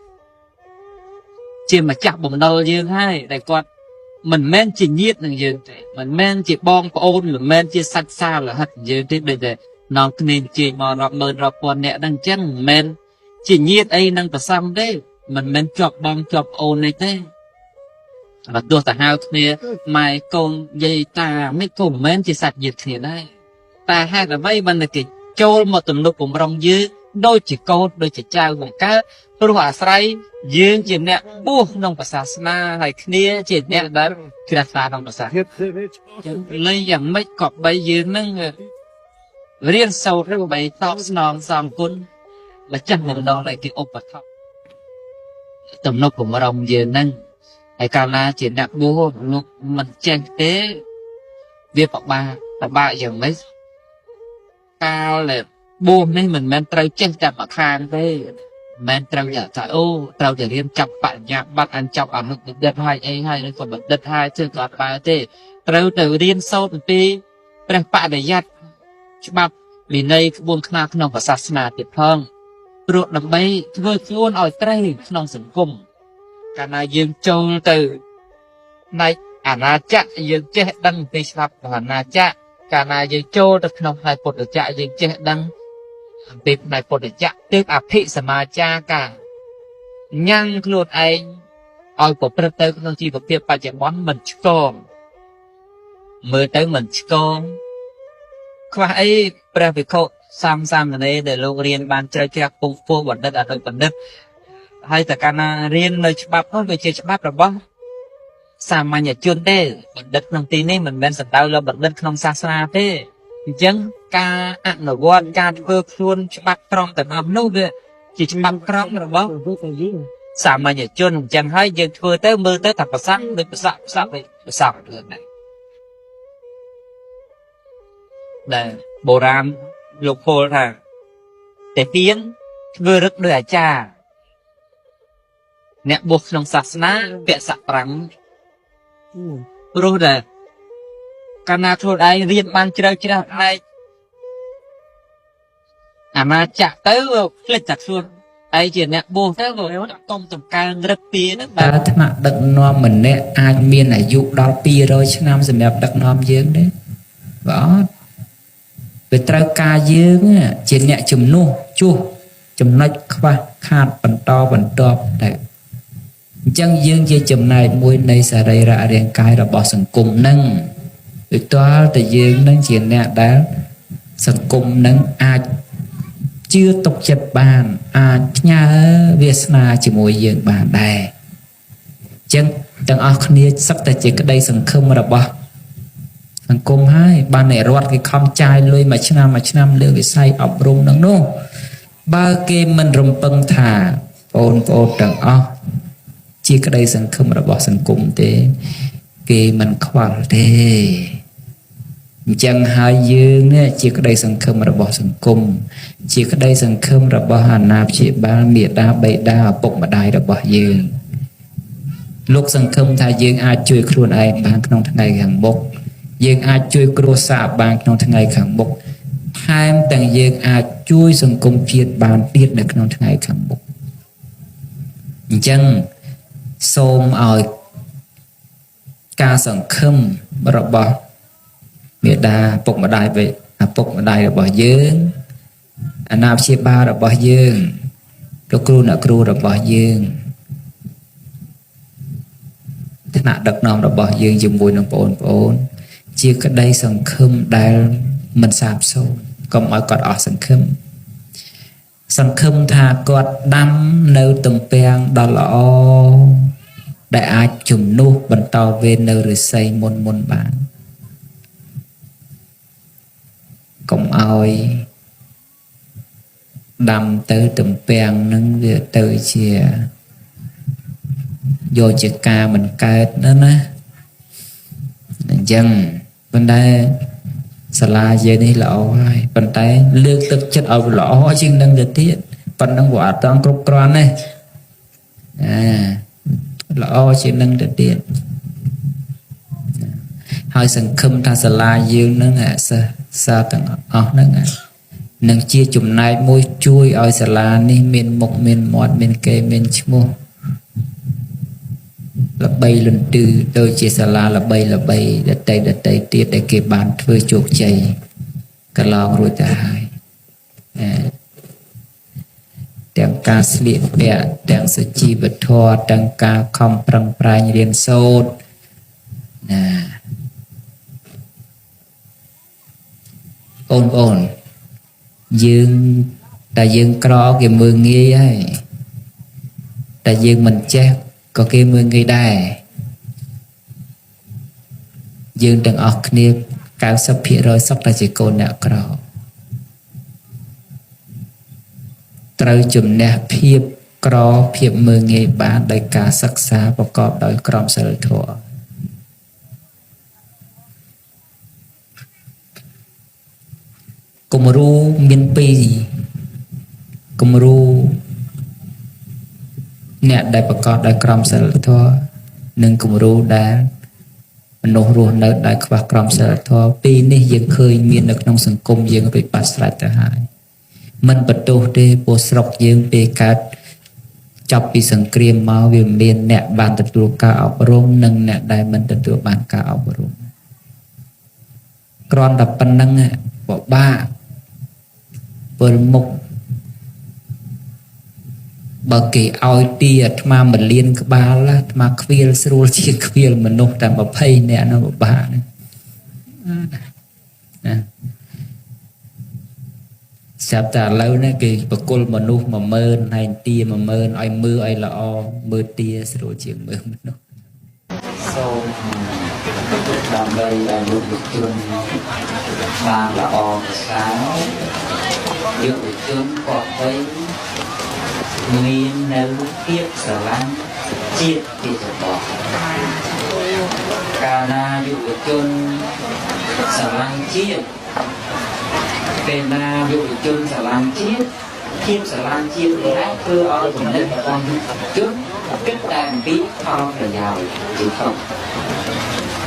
mà chắc bồng đâu dưới hay để con mình men chỉ nhiệt là gì mình men chỉ bom có ôn mình men chỉ sạch xa là hết gì thế bây giờ nó nên chỉ mà nó mơn nó còn nhẹ đang chân men chỉ nhiệt ấy đang tập xăm đấy mình men chọc bom chọc ôn này thế và đua ta hao thế mai con dây ta mấy con men chỉ sạch nhiệt thì đây ta hai là mấy bên là cái trôi một tuần lúc cũng rong dưới đôi chỉ câu đôi chỉ trao một cá tôi hòa say dương chỉ nè buông nông bát sa na hay kia chỉ nè đấy khi đặt ra nông bát sa lấy dạng mấy cọp bay dương nâng riêng sâu rất bay tóc non sòng cún là chẳng một đó lại cái ốp bát thóc tầm nông của rong dương nâng hay cao na chỉ đặt buông lúc mình chen tế việc ba giờ mấy cao là buông này mình men trâu chen chặt mặt hàng thế men trâu giờ tại ô trâu giờ riêng chập bạn nhạc bắt ăn chập ở mức đất hai ấy hay nó còn bật đất hai chưa có ba thế trâu từ riêng sâu từ pi bạn bạn để giặt chập vì đây buông khna khnom và sasna tiệp phong ruột đầm bay vừa chuôn ở tây khnom sừng cung cả na dương châu từ này na chạ dương chết đăng tây sập và na chạ cả na dương châu được khnom hai bột được chạ dương chết đăng tiếp này bột được chạ tiếp áp thị sama cha cả nhang luôn anh oi của bậc tới không chỉ bậc tiếp ba chén món mình con mưa tới mình con qua ấy bậc vị khổ sam sam này để lúc riêng ban chơi chơi cung phu vận đất ở nơi vận đất hay là cả riêng nơi bắp nó về chơi bắp rồi bông sam mà nhà chuyên thế vận đất nông tí này mình bên sân tao là vận đất không xa xa thế chẳng ca ăn ở quan ca vơ luôn bắp trong tận ẩm nâu vậy chỉ bắp trong rồi bông sam mà nhà chuyên chẳng hay giờ vừa tới mưa tới thật là sáng được sạc được này là bộ ram lục phô là để tiếng vừa rất đời cha nè buộc trong sạch ná vẽ sạch rắn rồi là cana thôi ai riêng ban chơi này mà chặt tới lên chặt luôn ai chỉ nè buộc tới rồi công tầm cao rất pia đó ta thằng nào đợt nom mình nè ai miên là dụ đo pia rồi chứ nam sẽ đẹp đợt nom dương đấy đó về trao ca dương chỉ nhẹ chùm nu chu chùm nói qua khát bẩn to đấy chân dương chỉ chùm này môi này sẽ đầy ra đèn cài rồi bỏ sừng cùng nâng rồi toa từ dương nâng chỉ nhẹ đá sừng cùng nâng chưa tục chật bàn nhà Việt Nam chỉ môi dương bàn đây chân từng ở kia sắp tới chỉ cái đây sừng khơm mà bỏ thằng cung hai ba này rót cái con trai lôi mà năm lừa cái say ọc rung nắng nô ba kia mình rung bưng thả ôn trần chỉ cái đây sân khâm là bỏ sân cung thế kia mình khoan thế chẳng hai dương nè chỉ cái đây sân khâm là bỏ sân cung chỉ cái đây sân khâm là bỏ hà nạp chỉ ba miệt đa bậy đa bụng mà đai là bỏ dương lúc sân khâm thay dương ai chơi khuôn ai bán trong thằng ngày hàng bốc dương ai chơi cua xạ bàn trong tháng ngày khẳng bục hai tầng dương ai chui sừng công chiết bàn tiết được trong tháng ngày khẳng bục chân xôm ở ca sừng khâm bờ bờ miệt đa bục mà đai vậy bục mà đai là bờ dương nam chia ba là bờ dương cua là bờ dương ថ្នាក់ដឹកនាំរបស់យើងជាមួយនឹងបងប្អូនជាក្តីសង្ឃឹមដែលមិនសាបសូន្យកុំឲ្យគាត់អស់សង្ឃឹមថាគាត់ដាំនៅទំពាំងដ៏ល្អដែលអាចជំនួសបន្តវេននៅឫស្សីមុនបានកុំឲ្យដាំទៅទំពាំងនឹងវាទៅជាយកជាការមិនកើតណាអញ្ចឹងប៉ុន្តែសាលាយើងនេះល្អហើយប៉ុន្តែលើកទឹកចិត្តឲ្យល្អជាងនឹងទៅទៀតប៉ុណ្ណឹងវាអត់ต้องគ្រប់គ្រាន់ទេល្អជាងនឹងទៅទៀតហើយសង្ឃឹមថាសាលាយើងនឹងសិស្សសាទាំងអស់ហ្នឹងនឹងជាចំណែកមួយជួយឲ្យសាលានេះមានមុខមានមាត់មានកេរ្តិ៍មានឈ្មោះល្បីលន្ទឺដូចជាសាលាល្បីដតីទៀតដែលគេបានធ្វើជោគជ័យកន្លងរួចទៅហើយទាំងការស្លៀកពាក់ទាំងសុជីវធម៌ទាំងការខំប្រឹងប្រែងរៀនសូត្រណាបងប្អូនយើងតែយើងក្រគេមើលងាយហើយតែយើងមិនចេះក៏គេមើលងាយដែរយើងទាំងអស់គ្នា 90% សុទ្ធតែជាកូនអ្នកក្រត្រូវជំនះភាពក្រភាពមើលងាយបានដោយការសិក្សាប្រកបដោយក្រមសីលធម៌គំរូមាន2គំរូអ្នកដែលប្រកបដោយក្រមសីលធម៌និងគំរូដែលមនុស្សរស់នៅដោយខ្វះក្រមសីលធម៌ពីរនេះយើងឃើញមាននៅក្នុងសង្គមយើងរួចបាត់ស្រេចទៅហើយមិនបន្ទោសទេពួកស្រុកយើងពេលកើតចាប់ពីសង្គ្រាមមកវាមានអ្នកបានទទួលការអប់រំនិងអ្នកដែលមិនទទួលបានការអប់រំគ្រាន់តែប៉ុណ្្នឹងពិបាកពលមុខបើគេឲ្យទីអាត្មា1លានក្បាលអាត្មាខ្វៀលស្រួលជាងខ្វៀលមនុស្សតែ20នាក់នោះពិបាកណាចាប់តែឥឡូវនេះគេបកគលមនុស្ស10000ហើយទា10000ឲ្យមើលឲ្យល្អមើលទាស្រួលជាងមើលមនុស្សសូមដើម្បីឲ្យយុវជនបានល្អប្រសើរយុវជនគាត់វិញមាននៅភាពស្រឡាញ់ជាតិពីរបស់កាលណាយុវជនស្រឡាញ់ជាតិពេលណាយុវជនស្រឡាញ់ជាតិភាពស្រឡាញ់ជាតិនេះគឺឲ្យគំនិតរបស់យុវជនគិតតែអំពីផលប្រយោជន៍ជាធំ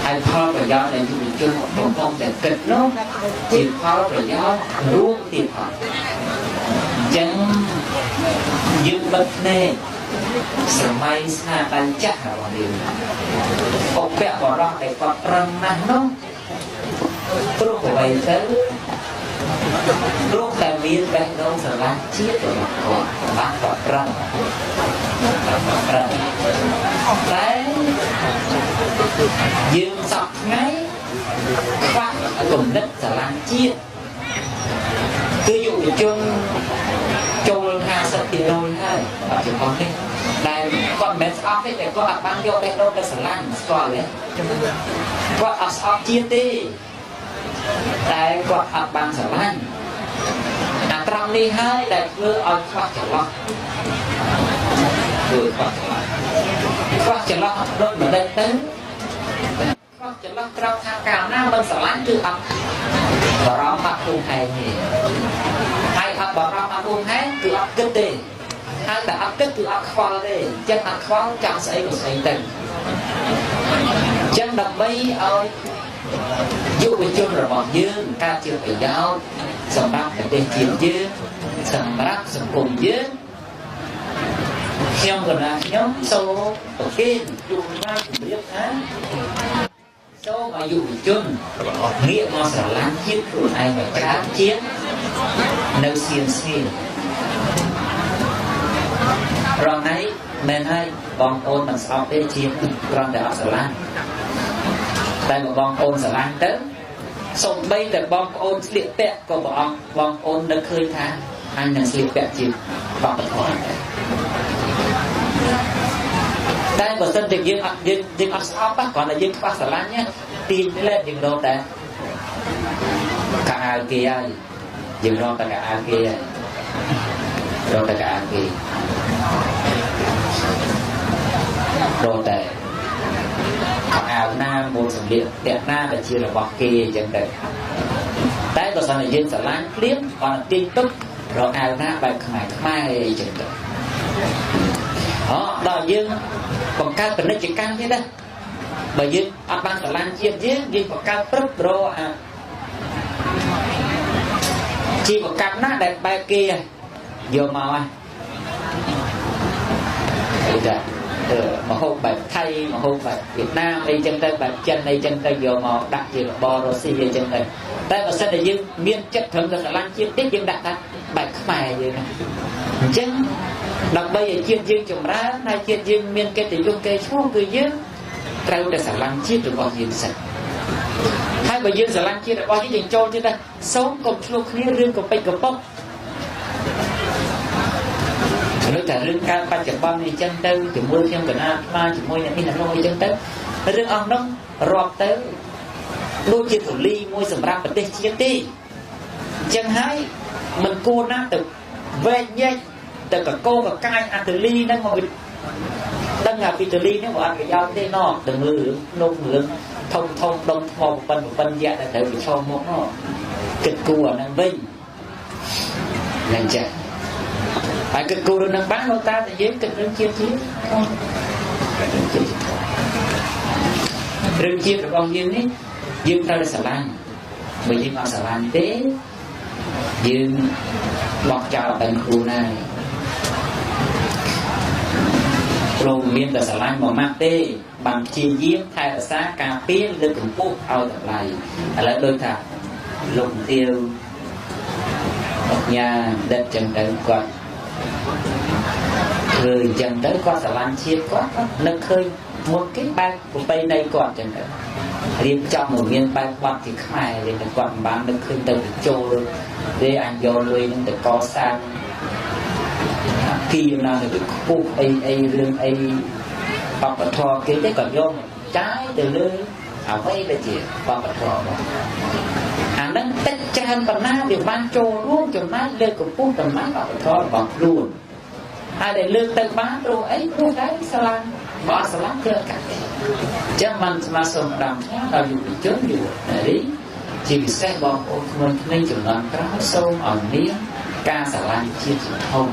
ហើយផលប្រយោជន៍ដែលយុវជនកំពុងតែគិតនោះជាផលប្រយោជន៍រួមទៀតផងអញ្ចឹងយើងបិទភ្នែកសម័យស្នាដៃចាស់របស់យើងអពៈបរោះដែលគាត់ប្រឹងណាស់នោះព្រោះអ្វីទៅព្រោះតែមានបេះដូងស្រឡាញ់ជាតិរបស់គាត់បានគាត់ប្រឹងតែយើងសពថ្ងៃខ្វះគំនិតស្រឡាញ់ជាតិគឺយុវជនចូល50%ហើយបច្ចុប្បន្ននេះដែលគាត់មិនស្អប់ទេតែគាត់អត់បានយកបេះដូងទៅស្រឡាញ់ស្គាល់ទេគាត់អត់ស្អប់ជាតិទេតែគាត់អត់បានស្រឡាញ់អាត្រង់នេះហើយដែលធ្វើឲ្យខ្វះចន្លោះខ្វះចន្លោះដូចមិនដឹងទៅខ្វះចន្លោះត្រង់ថាកាលណាមិនស្រឡាញ់គឺអត់បារម្ភអត់ខ្លួនឯងទេហើយអត់បារម្ភអត់ខ្លួនឯងគឺអត់គិតទេហើយតែអត់គិតគឺអត់ខ្វល់ទេអញ្ចឹងអត់ខ្វល់ចង់ស្អីក៏ស្អីទៅអញ្ចឹងដើម្បីឲ្យយុវជនរបស់យើងកើតជាប្រយោជន៍សម្រាប់ប្រទេសជាតិយើងសម្រាប់សង្គមយើងខ្ញុំក៏ណាខ្ញុំសូមប្រគេនជួបមកជម្រាបថាសូមឲ្យយុវជនងាកមកស្រឡាញ់ជាតិខ្លួនឯងឲ្យច្រើនជាងនៅស្ងៀមស្ងៀម រងនេះមែនហើយបងប្អូនមិនស្អប់ទេជាគ្រាន់តែអត់ស្រឡាញ់តែបងប្អូនស្រឡាញ់ទៅសូម្បីតែបងប្អូនស្លៀកពាក់ក៏ព្រះអង្គបងប្អូននឹកឃើញថាអញនឹងស្លៀកពាក់ជាបព្វធម៌តែបើសិនជាយើងអត់ស្អប់គ្រាន់តែយើងខ្វះស្រឡាញ់ទាញលេបយើងរកតែកៅអៅគេហើយយើងរកតែកៅអៅគេហើយរកតែកៅអៅគេរកតែកៅអៅណាមួយសម្លៀកពាក់ណាដែលជារបស់គេអញ្ចឹងទៅតែបើសិនជាយើងស្រឡាញ់ភ្លាមគាត់ទាញទុករកអាវណាបែបខ្មែរអញ្ចឹងទៅដល់យើងបង្កើតពាណិជ្ជកម្មទៀតណាបើយើងអត់បានស្រឡាញ់ជាតិយើងបង្កើតព្រឹករកជីវកម្មណាដែលបែបគេយកមកហើយតែមហូបបែបថៃមហូបបែបវៀតណាមអីចឹងទៅបែបចិនអីចឹងទៅយកមកដាក់ជារបររុស្ស៊ីអីចឹងទៅតែបើសិនតែយើងមានចិត្តត្រឹមតែស្រឡាញ់ជាតិតិចយើងដាក់ថាបែបខ្មែរយើងអញ្ចឹងដើម្បីឲ្យជាតិយើងចម្រើនហើយជាតិយើងមានកិត្តិយសគេឈ្មោះគឺយើងត្រូវតែស្រឡាញ់ជាតិរបស់យើងសិនហើយបើយើងស្រឡាញ់ជាតិរបស់យើងចូលទៀតដែរសូមកុំឆ្លោះគ្នារឿងកប៉ិចកប៉ុកលើតែរឿងការបច្ចុប្បន្ននេះអញ្ចឹងទៅជាមួយខ្ញុំកណាស្មាជាមួយអ្នកនេះអ្នកនោះអីចឹងទៅរឿងអង្គនោះរាប់ទៅដូចជាធូលីមួយសម្រាប់ប្រទេសជាតិទេអញ្ចឹងហើយមិនគួរណាស់ទៅវែកញែកទៅកកកកាយអាធូលីហ្នឹងមកដឹងថាពីធូលីនេះអត់ប្រយោជន៍ទេណោះទៅមើលរឿងនោះរឿងធំដុំថ្មប៉ុនយៈដែលត្រូវប្រឈមមកណោះគិតគូរអាហ្នឹងវិញហ្នឹងចាហើយគិតគូរនឹងបានលោកតាតែយើងគិតរឿងជាតិរឿងជាតិរបស់យើងនេះយើងត្រូវតែស្រឡាញ់បើយើងអត់ស្រឡាញ់ទេយើងបោះចោលតែខ្លួនហើយព្រមមានតែស្រឡាញ់មួយម៉ាត់ទេបានព្យាយាមថែរក្សាការពារលើកកម្ពស់ឲ្យតម្លៃឥឡូវដូចថាលោកទាវអញ្ញាដិតចឹងទៅគាត់ឃើញចឹងទៅគាត់ស្រឡាញ់ជាតិគាត់នឹកឃើញមុនគេបែបប្រពៃណីគាត់ចឹងទៅរៀបចំមកមានបែបបាត់ជាខ្មែរលេងតែគាត់មិនបាននឹកឃើញទៅបញ្ចូលទេអញយកលុយនឹងទៅកសាងគីណាទៅខ្ពស់អីរឿងអីបព្វធម៌គេទេគាត់យកចាយទៅលើអ្វីដែលជាបព្វធម៌អានឹងតិចច្រើនប៉ុណ្ណាវាបានចូលរួមចំណែកលើកម្ពស់តំណែងបព្វធម៌របស់ខ្លួនហើយដែលលើកទៅបានព្រោះអីព្រោះតែស្រឡាញ់បើអត់ស្រឡាញ់គឺកាត់ទេអញ្ចឹងបានស្មារតីម្ដងខ្លះដល់យុវជនយុវនារីជាពិសេសបងប្អូនក្មេងៗចំនួនក្រោយសូមឲ្យមានការស្រឡាញ់ជាតិធំ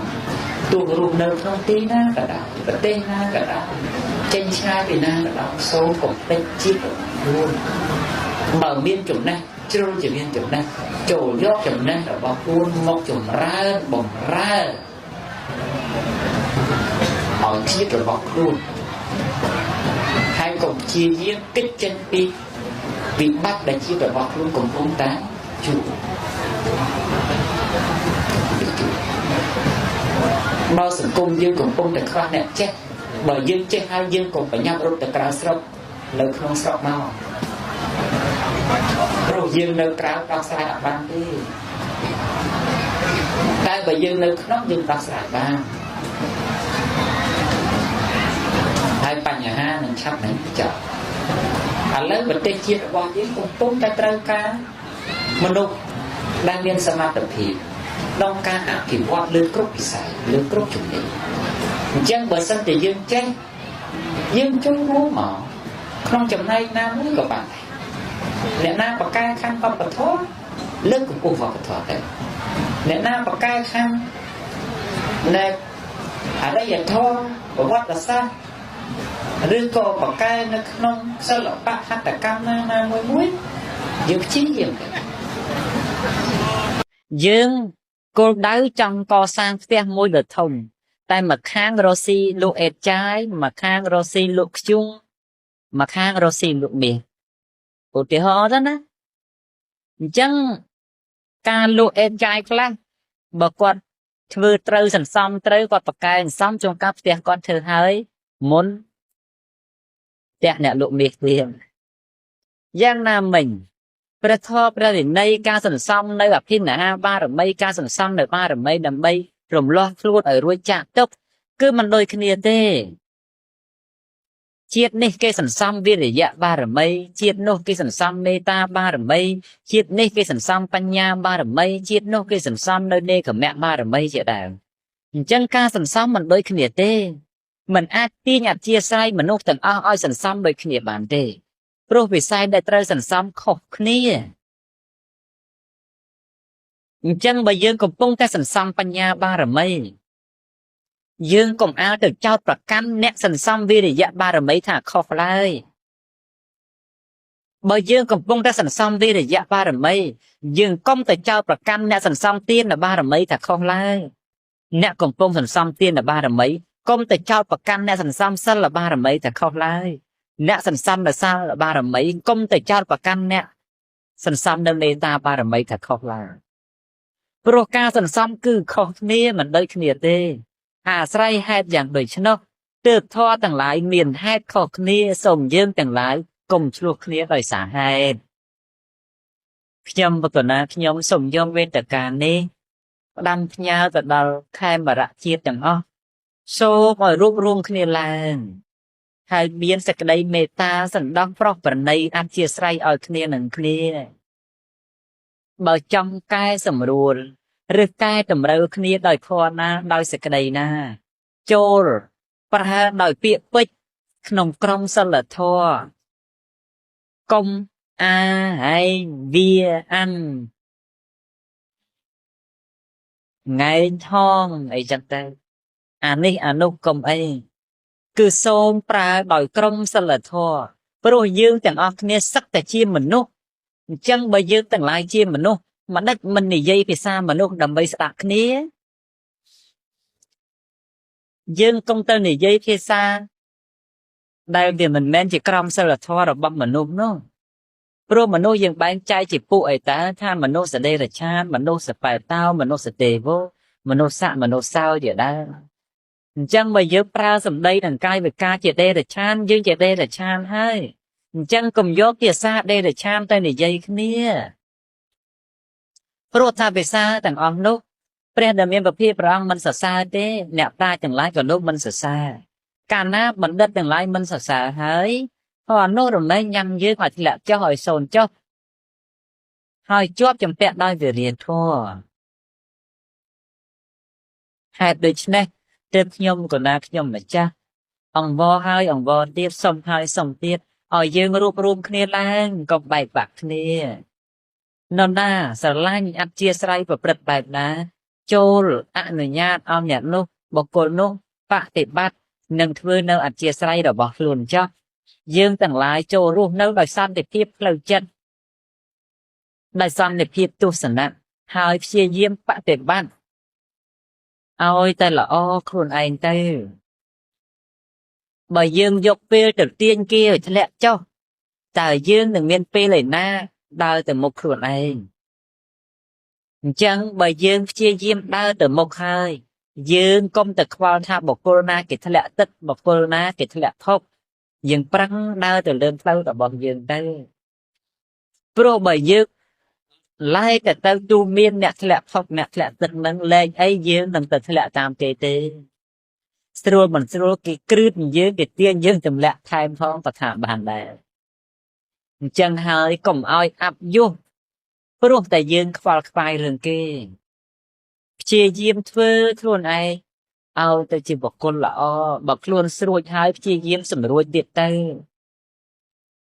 ទោះរស់នៅក្នុងទីណាក៏ដោយប្រទេសណាក៏ដោយចេញឆ្ងាយពីណាក៏ដោយសូមកុំភ្លេចជាតិខ្លួនបើមានចំណេះជ្រុលជាមានចំណេះចូលយកចំណេះរបស់ខ្លួនមកចម្រើនបំរើឲ្យជាតិរបស់ខ្លួនហើយកុំព្យាយាមគិតចេញពីវិបត្តិដែលជាតិរបស់ខ្លួនកំពុងតែជួបបើសង្គមយើងកំពុងតែខ្វះអ្នកចេះបើយើងចេះហើយយើងកុំប្រញាប់រត់ទៅក្រៅស្រុកនៅក្នុងស្រុកមកព្រោះយើងនៅក្រៅដោះស្រាយអត់បានទេតែបើយើងនៅក្នុងយើងដោះស្រាយបានហើយបញ្ហានឹងឆាប់នឹងចប់ឥឡូវប្រទេសជាតិរបស់យើងកំពុងតែត្រូវការមនុស្សដែលមានសមត្ថភាពក្នុងការអភិវឌ្ឍលើគ្រប់វិស័យលើគ្រប់ជំនាញអញ្ចឹងបើសិនតែយើងចេះយើងចូលរួមមកក្នុងចំណែកណាមួយក៏បានដែរអ្នកណាបកកែខាងវប្បធម៌លើកកម្ពស់វប្បធម៌ទៅអ្នកណាបកកែខាងនៃអរិយធម៌ប្រវត្តិសាស្ត្រឬក៏បកកែនៅក្នុងសិល្បៈហត្ថកម្មណាមួយយើងព្យាយាមយើងគោលដៅចង់កសាងផ្ទះមួយដ៏ធំតែមួយខាងរស់ស៊ីលក់អេតចាយមួយខាងរស់ស៊ីលក់ខ្ជុងមួយខាងរស់ស៊ីលក់មាសឧទាហរណ៍ទៅណាអញ្ចឹងការលក់អេតចាយខ្លះបើគាត់ ធ្វើត្រូវសន្សំត្រូវគាត់ប្រកែសន្សំជួនកាលផ្ទះគាត់ធ្វើហើយមុនផ្ទះអ្នកលក់មាសទៀតយ៉ាងណាមិញព្រះធម៌ព្រះវិន័យការសន្សំនៅអភិនិហាបារមីការសន្សំនៅបារមីដើម្បីរំលោះខ្លួនឲ្យរួចចាកទុក្ខគឺមិនដូចគ្នាទេជាតិនេះគេសន្សំវិរិយៈបារមីជាតិនោះគេសន្សំមេត្តាបារមីជាតិនេះគេសន្សំបញ្ញាបារមីជាតិនោះគេសន្សំនៅនេកមៈបារមីជាដើមអញ្ចឹងការសន្សំមិនដូចគ្នាទេមិនអាចទាញអធិស្ឋានមនុស្សទាំងអស់ឲ្យសន្សំដូចគ្នាបានទេព្រោះវិស័យដែលត្រូវសន្សំខុសគ្នាអញ្ចឹងបើយើងកំពុងតែសន្សំបញ្ញាបារមីយើងកុំអាលទៅចោទប្រកាន់អ្នកសន្សំវិរិយៈបារមីថាខុសឡើយបើយើងកំពុងតែសន្សំវិរិយៈបារមីយើងកុំទៅចោទប្រកាន់អ្នកសន្សំទានបារមីថាខុសឡើយអ្នកកំពុងសន្សំទានបារមីកុំទៅចោទប្រកាន់អ្នកសន្សំសិលបារមីថាខុសឡើយអ្នកសន្សំនៅសិលបារមីកុំទៅចោទប្រកាន់អ្នកសន្សំនៅមេត្តាបារមីថាខុសឡើយព្រោះការសន្សំគឺខុសគ្នាមិនដូចគ្នាទេអាស្រ័យហេតុយ៉ាងដូចនោះទើបធម៌ទាំងឡាយមានហេតុខុសគ្នាសូមយើងទាំងឡាយកុំឆ្លោះគ្នាដោយសារហេតុខ្ញុំបកណាខ្ញុំសូមយកវេទិកានេះផ្ដាំផ្ញើទៅដល់ខេមរៈជាតិទាំងអស់សូមឲ្យរួបរวมគ្នាឡើងហើយមានសេចក្តីមេត្តាសន្តោសប្រោសប្រណីអធិស្ឋានឲ្យគ្នានឹងគ្នាបើចង់កែសម្រួលឬកែតម្រូវគ្នាដោយធម៌ណាដោយសេចក្តីណាចូលប្រហែលដោយពាក្យពេចន៍ក្នុងក្រុមសិលធម៌កុំអាហើយវាអានថ្ងៃថងអីចឹងទៅអានេះអានោះកុំអីគឺសូមប្រើដោយក្រុមសិលធម៌ព្រោះយើងទាំងអស់គ្នាសឹកតែជាមនុស្សអញ្ចឹងបើយើងទាំងឡាយជាមនុស្សមិនដេចមិននិយាយភាសាមនុស្សដើម្បីស្ដាប់គ្នាយើងកុំទៅនិយាយភាសាដែលវាមិនមែនជាក្រមសីលធម៌របស់មនុស្សនោះព្រោះមនុស្សយើងបែងចែកជាពួកអីតាថាមនុស្សសដេរឆានមនុស្សសបែតោមនុស្សទេវមនុស្សសៈមនុស្សសោជាដើមអញ្ចឹងបើយើងប្រើសម្ដីនិងកាយវិការជាដេរឆានយើងជាដេរឆានហើយអញ្ចឹងកុំយកភាសាដេរឆានទៅនិយាយគ្នាព្រោះថាភាសាទាំងអស់នោះព្រះដែលមានពភាព្រះអង្គមិនសរសើរទេអ្នកប្រាជ្ញទាំងឡាយក៏លោកមិនសរសើរកាលណាបណ្ឌិតទាំងឡាយមិនសរសើរហើយអនុរមែងញ៉ាំយើងឲ្យធ្លាក់ចុះឲ្យសូន្យចុះហើយជាប់ចម្ពាក់ដោយវិរិយធម៌ហេតុដូច្នេះទើបខ្ញុំកណាខ្ញុំម្ចាស់អង្វរហើយអង្វរទៀតសុំហើយសុំទៀតឲ្យយើងរួបរวมគ្នាឡើងកុំបែកបាក់គ្នានរណាស្រឡាញ់អធិស្ឋានប្រព្រឹត្តបែបណាចូលអនុញ្ញាតឲ្យអ្នកនោះបុគ្គលនោះបប្រតិបត្តិនិងធ្វើនៅអធិស្ឋានរបស់ខ្លួនចុះយើងទាំងឡាយចូលរស់នៅដោយសន្តិភាពផ្លូវចិត្តដោយសន្តិភាពទស្សនៈហើយព្យាយាមបប្រតិបត្តិឲ្យតែល្អខ្លួនឯងទៅបើយើងយកពេលទៅទាញគេឲ្យធ្លាក់ចុះតើយើងនឹងមានពេលឯណាដើរទៅមុខខ្លួនឯងអញ្ចឹងបើយើងព្យាយាមដើរទៅមុខហើយយើងកុំតែខ្វល់ថាបុគ្គលណាគេធ្លាក់ទឹកបុគ្គលណាគេធ្លាក់ភពយើងប្រឹងដើរទៅលើផ្លូវរបស់យើងទៅព្រោះបើយើងឡាយតែទៅទូមានអ្នកធ្លាក់ភពអ្នកធ្លាក់ទឹកនឹងលែងអីយើងនឹងទៅធ្លាក់តាមគេទេស្រួលមិនស្រួលគេគ្រឺតយើងគេទាញយើងទម្លាក់ថែមផងក៏ថាបានដែរអញ្ចឹងហើយកុំឲ្យអាប់យុះព្រោះតែយើងខ្វល់ខ្វាយរឿងគេព្យាយាមធ្វើខ្លួនឯងឲ្យទៅជាបុគ្គលល្អបើខ្លួនស្រួចហើយព្យាយាមសម្រួចទៀតទៅ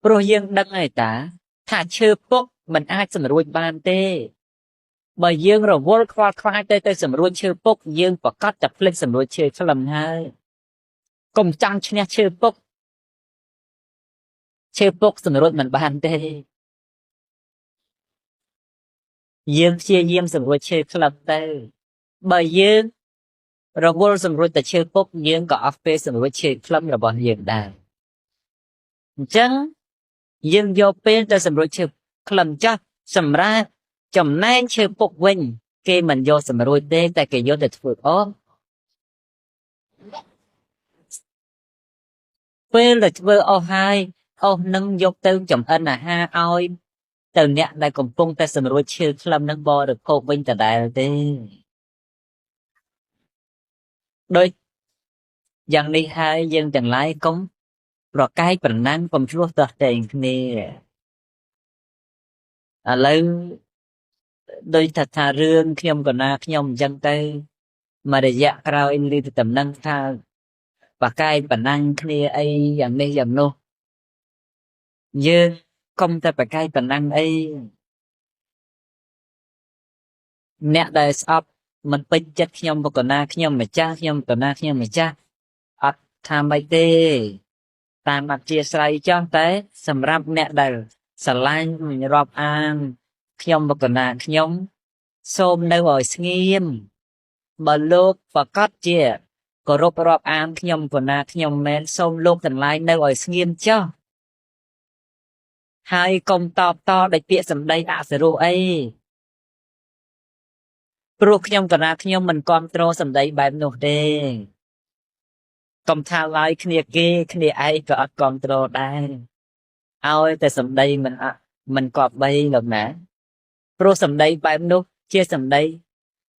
ព្រោះយើងដឹងហើយតាថាឈើពុកមិនអាចសម្រួចបានទេបើយើងរវល់ខ្វល់ខ្វាយទៅសម្រួចឈើពុកយើងប្រកាសតែភ្លេចសម្រួចឈើខ្លឹមហើយកុំចាំឈ្នះឈើពុកសម្រួចមិនបានទេយើងព្យាយាមសម្រួចឈើខ្លឹមទៅបើយើងរវល់សម្រួចតែឈើពុកយើងក៏អស់ពេលសម្រួចឈើខ្លឹមរបស់យើងដែរអញ្ចឹងយើងយកពេលទៅសម្រួចឈើខ្លឹមចាស់សម្រាប់ចំណែកឈើពុកវិញ គេមិនយកសម្រួយទេតែគេយកទៅធ្វើអូពេលដែលធ្វើអស់ហើយអស់នឹងយកទៅចំអិនអាហារឲ្យទៅអ្នកដែលកំពុងតែសម្រួយឈើខ្លឹមនឹងបរិភោគវិញដដែលទេដោយយ៉ាងនេះហើយយើងទាំងឡាយកុំប្រកែកប្រណាំងកុំឆ្លោះទាស់តែងគ្នាឥឡូវដោយថារឿងខ្ញុំកណាខ្ញុំអញ្ចឹងទៅមករយៈក្រោយឮទៅតំណែងថាប្រកែកប្រណាំងគ្នាអីយ៉ាងនេះយ៉ាងនោះយើងកុំតែប្រកែកប្រណាំងអីអ្នកដែលស្អប់មិនពេញចិត្តខ្ញុំបកណាខ្ញុំម្ចាស់ខ្ញុំកណាខ្ញុំម្ចាស់អត់ថាម៉េចទេតាមអធិស្ឋានចោះតែសម្រាប់អ្នកដែលស្រឡាញ់រាប់អានខ្ញុំបកណាខ្ញុំសូមនៅឲ្យស្ងៀមបើលោកប្រកាសជាគោរពរាប់អានខ្ញុំកណាខ្ញុំមែនសូមលោកទាំងឡាយនៅឲ្យស្ងៀមចោះហើយកុំតបតដោយពាក្យសម្ដីអសុរោះអីព្រោះខ្ញុំកណាខ្ញុំមិនគ្រប់គ្រងសម្ដីបែបនោះទេកុំថាឡើយគ្នាគេគ្នាឯងក៏អត់គ្រប់គ្រងដែរឲ្យតែសម្ដីមិនគប្បីលោកណាព្រោះសម្ដីបែបនោះជាសម្ដី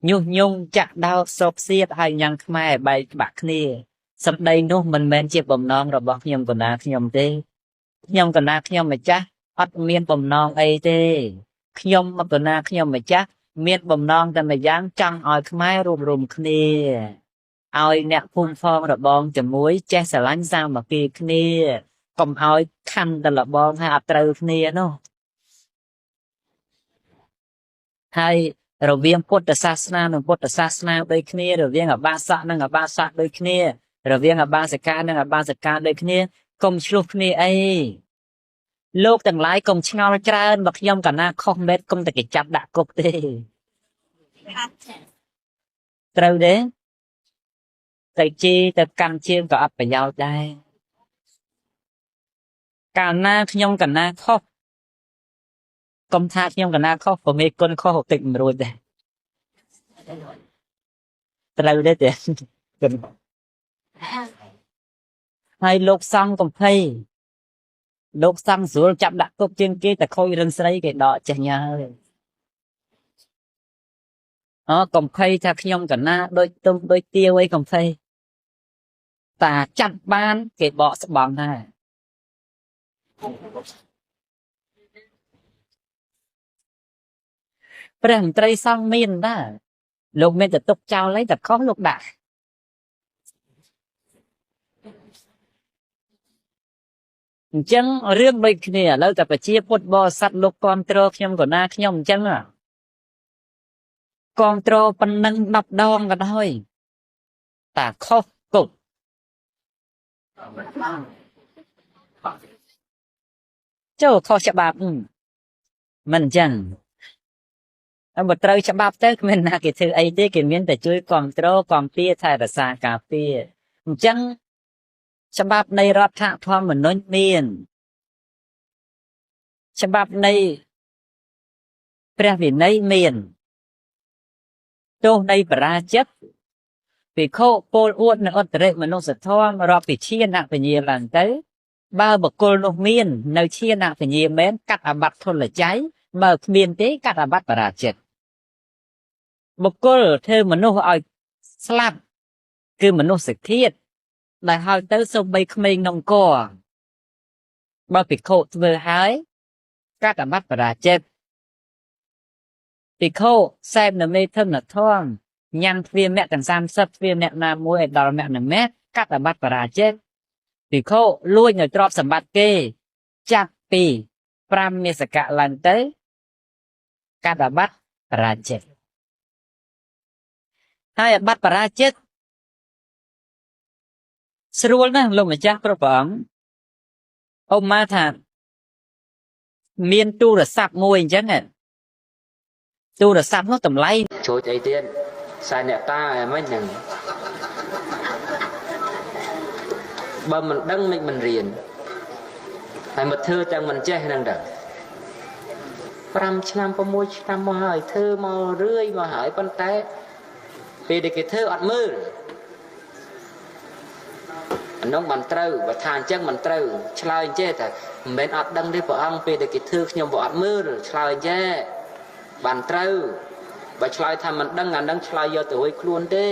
ញុះញង់ចាក់ដោតសោកសៀតហើយញ៉ាំងខ្មែរបែកបាក់គ្នាសម្ដីនោះមិនមែនជាបំណងរបស់ខ្ញុំកណាខ្ញុំទេខ្ញុំកណាខ្ញុំម្ចាស់អត់មានបំណងអីទេខ្ញុំកណាខ្ញុំម្ចាស់មានបំណងតែម្យ៉ាងចង់ឲ្យខ្មែររួមរំគ្នាឲ្យអ្នកភូមិផងរបងជាមួយចេះស្រឡាញ់សាមគ្គីគ្នាកុំឲ្យខណ្ឌតលបងហើយអត់ត្រូវគ្នានោះហើយរវាងពុទ្ធសាសនានិងពុទ្ធសាសនាដូចគ្នារវាងអបាសកនិងអបាសកដូចគ្នារវាងអបាសិកានិងអបាសិកាដូចគ្នាកុំឆ្លោះគ្នាអីលោកទាំងឡាយកុំឆ្ងល់ច្រើនបើខ្ញុំកណាខុសមែនកុំតែគេចាប់ដាក់គុកទេត្រូវទេតែជីទៅកាន់ជើងក៏អត់ប្រយោជន៍ដែរកាលណាខ្ញុំកណាខុសកុំថាខ្ញុំកណាខុសព្រមេគុណខុសតិចមិនរួចដែរត្រូវទេទេហើយលោកសង្ឃកំភៃលោកសង្ឃស្រួលចាប់ដាក់គុកជាងគេតែខូចរិនស្រីគេដកចេះញ៉ាហើកំភៃថាខ្ញុំកណាដូចទុំដូចទាវអីកំភៃតាចាប់បានគេបកស្បង់ដែរព្រះមន្ត្រីសង្ឃមានដែរលោកមានតែទុកចោលហើយតែខុសលោកដាក់អញ្ចឹងរឿងដូចគ្នាឥឡូវតែប្រជាពុទ្ធបរិស័ទលោកគ្រប់គ្រងខ្ញុំកណាខ្ញុំអញ្ចឹងគ្រប់គ្រងប៉ុណ្ណឹង10ដងក៏ដោយតាខុសគុកចូលខុសច្បាប់មិនអញ្ចឹងបើត្រូវច្បាប់ទៅគ្មានណាគេធ្វើអីទេគេមានតែជួយគ្រប់គ្រងគាំពារថែរក្សាការពារអញ្ចឹងច្បាប់នៃរដ្ឋធម្មនុញ្ញមានច្បាប់នៃព្រះវិន័យមានទោសនៃបរាជិកភិក្ខុពលអួតនៅឧត្តរិមនុស្សធម៌រាប់ពីឈានអពញ្ញាឡើងទៅបើបុគ្គលនោះមាននៅឈានអពញ្ញាមែនកាត់អាបត្តិទុលច័យបើគ្មានទេកាត់អាបត្តិបរាជិកបុគ្គលធ្វើមនុស្សឲ្យស្លាប់គឺមនុស្សឃាតដែលហើយទៅសូម្បីក្មេងនង្គ័របើភិក្ខុធ្វើហើយកាត់អាបត្តិបរាជិកភិក្ខុសែបនៅមេធនធម៌ញ៉ាំទ្វាមៈទាំង30ទ្វាមៈណាមួយឲ្យដល់មៈនឹងមៈកាត់អាបត្តិបរាជិកភិក្ខុលួចនៅទ្រព្យសម្បត្តិគេចាប់ពី5មាសកៈឡើងទៅកាត់អាបត្តិបរាជិកហើយអាបត្តិបរាជិកស្រួលណាស់លោកម្ចាស់គ្រប់ព្រះអង្គឧបមាថាមានទូរស័ព្ទមួយអញ្ចឹងទូរស័ព្ទនោះតម្លៃចូលអីទៀតខ្សែអ្នកតាអីមិនហ្នឹងបើមិនដឹងមិនរៀនហើយមកធ្វើទាំងមិនចេះហ្នឹងដែរ 5 ឆ្នាំ 6 ឆ្នាំមកហើយធ្វើមករឿយមកហើយប៉ុន្តែពេលដែលគេធ្វើអត់មើលអានោះមិនត្រូវបើថាអញ្ចឹងមិនត្រូវឆ្លើយចេះតែមិនមែនអត់ដឹងទេព្រះអង្គពេលដែលគេធ្វើខ្ញុំក៏អត់មើលឆ្លើយចេះបានត្រូវបើឆ្លើយថាមិនដឹងអានឹងឆ្លើយយកទៅរួយខ្លួនទេ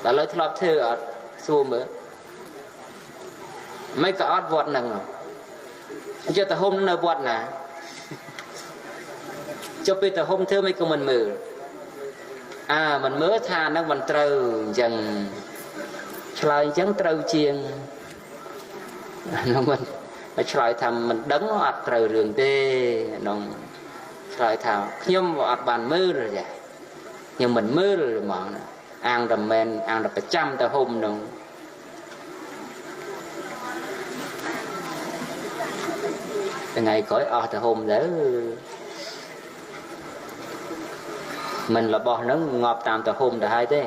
ឥឡូវធ្លាប់ធ្វើអត់សួរមើលមិនក៏អត់វត្តហ្នឹងយកទៅហុំនៅវត្តណាចុះពេលទៅហុំធ្វើមិនក៏មិនមើលមិនមើលថានឹងមិនត្រូវអញ្ចឹងឆ្លើយអញ្ចឹងត្រូវជាងនោះមិនឆ្លើយថាមិនដឹងអត់ត្រូវរឿងទេនោះឆ្លើយថាខ្ញុំអត់បានមើលទេខ្ញុំមិនមើលហ្មងអាងតែមែនអាងតែប្រចាំទៅហុំនោះថ្ងៃក្រោយអស់ទៅហុំទៅមិនរបស់ហ្នឹងងាប់តាមទៅហុំទៅហើយទេ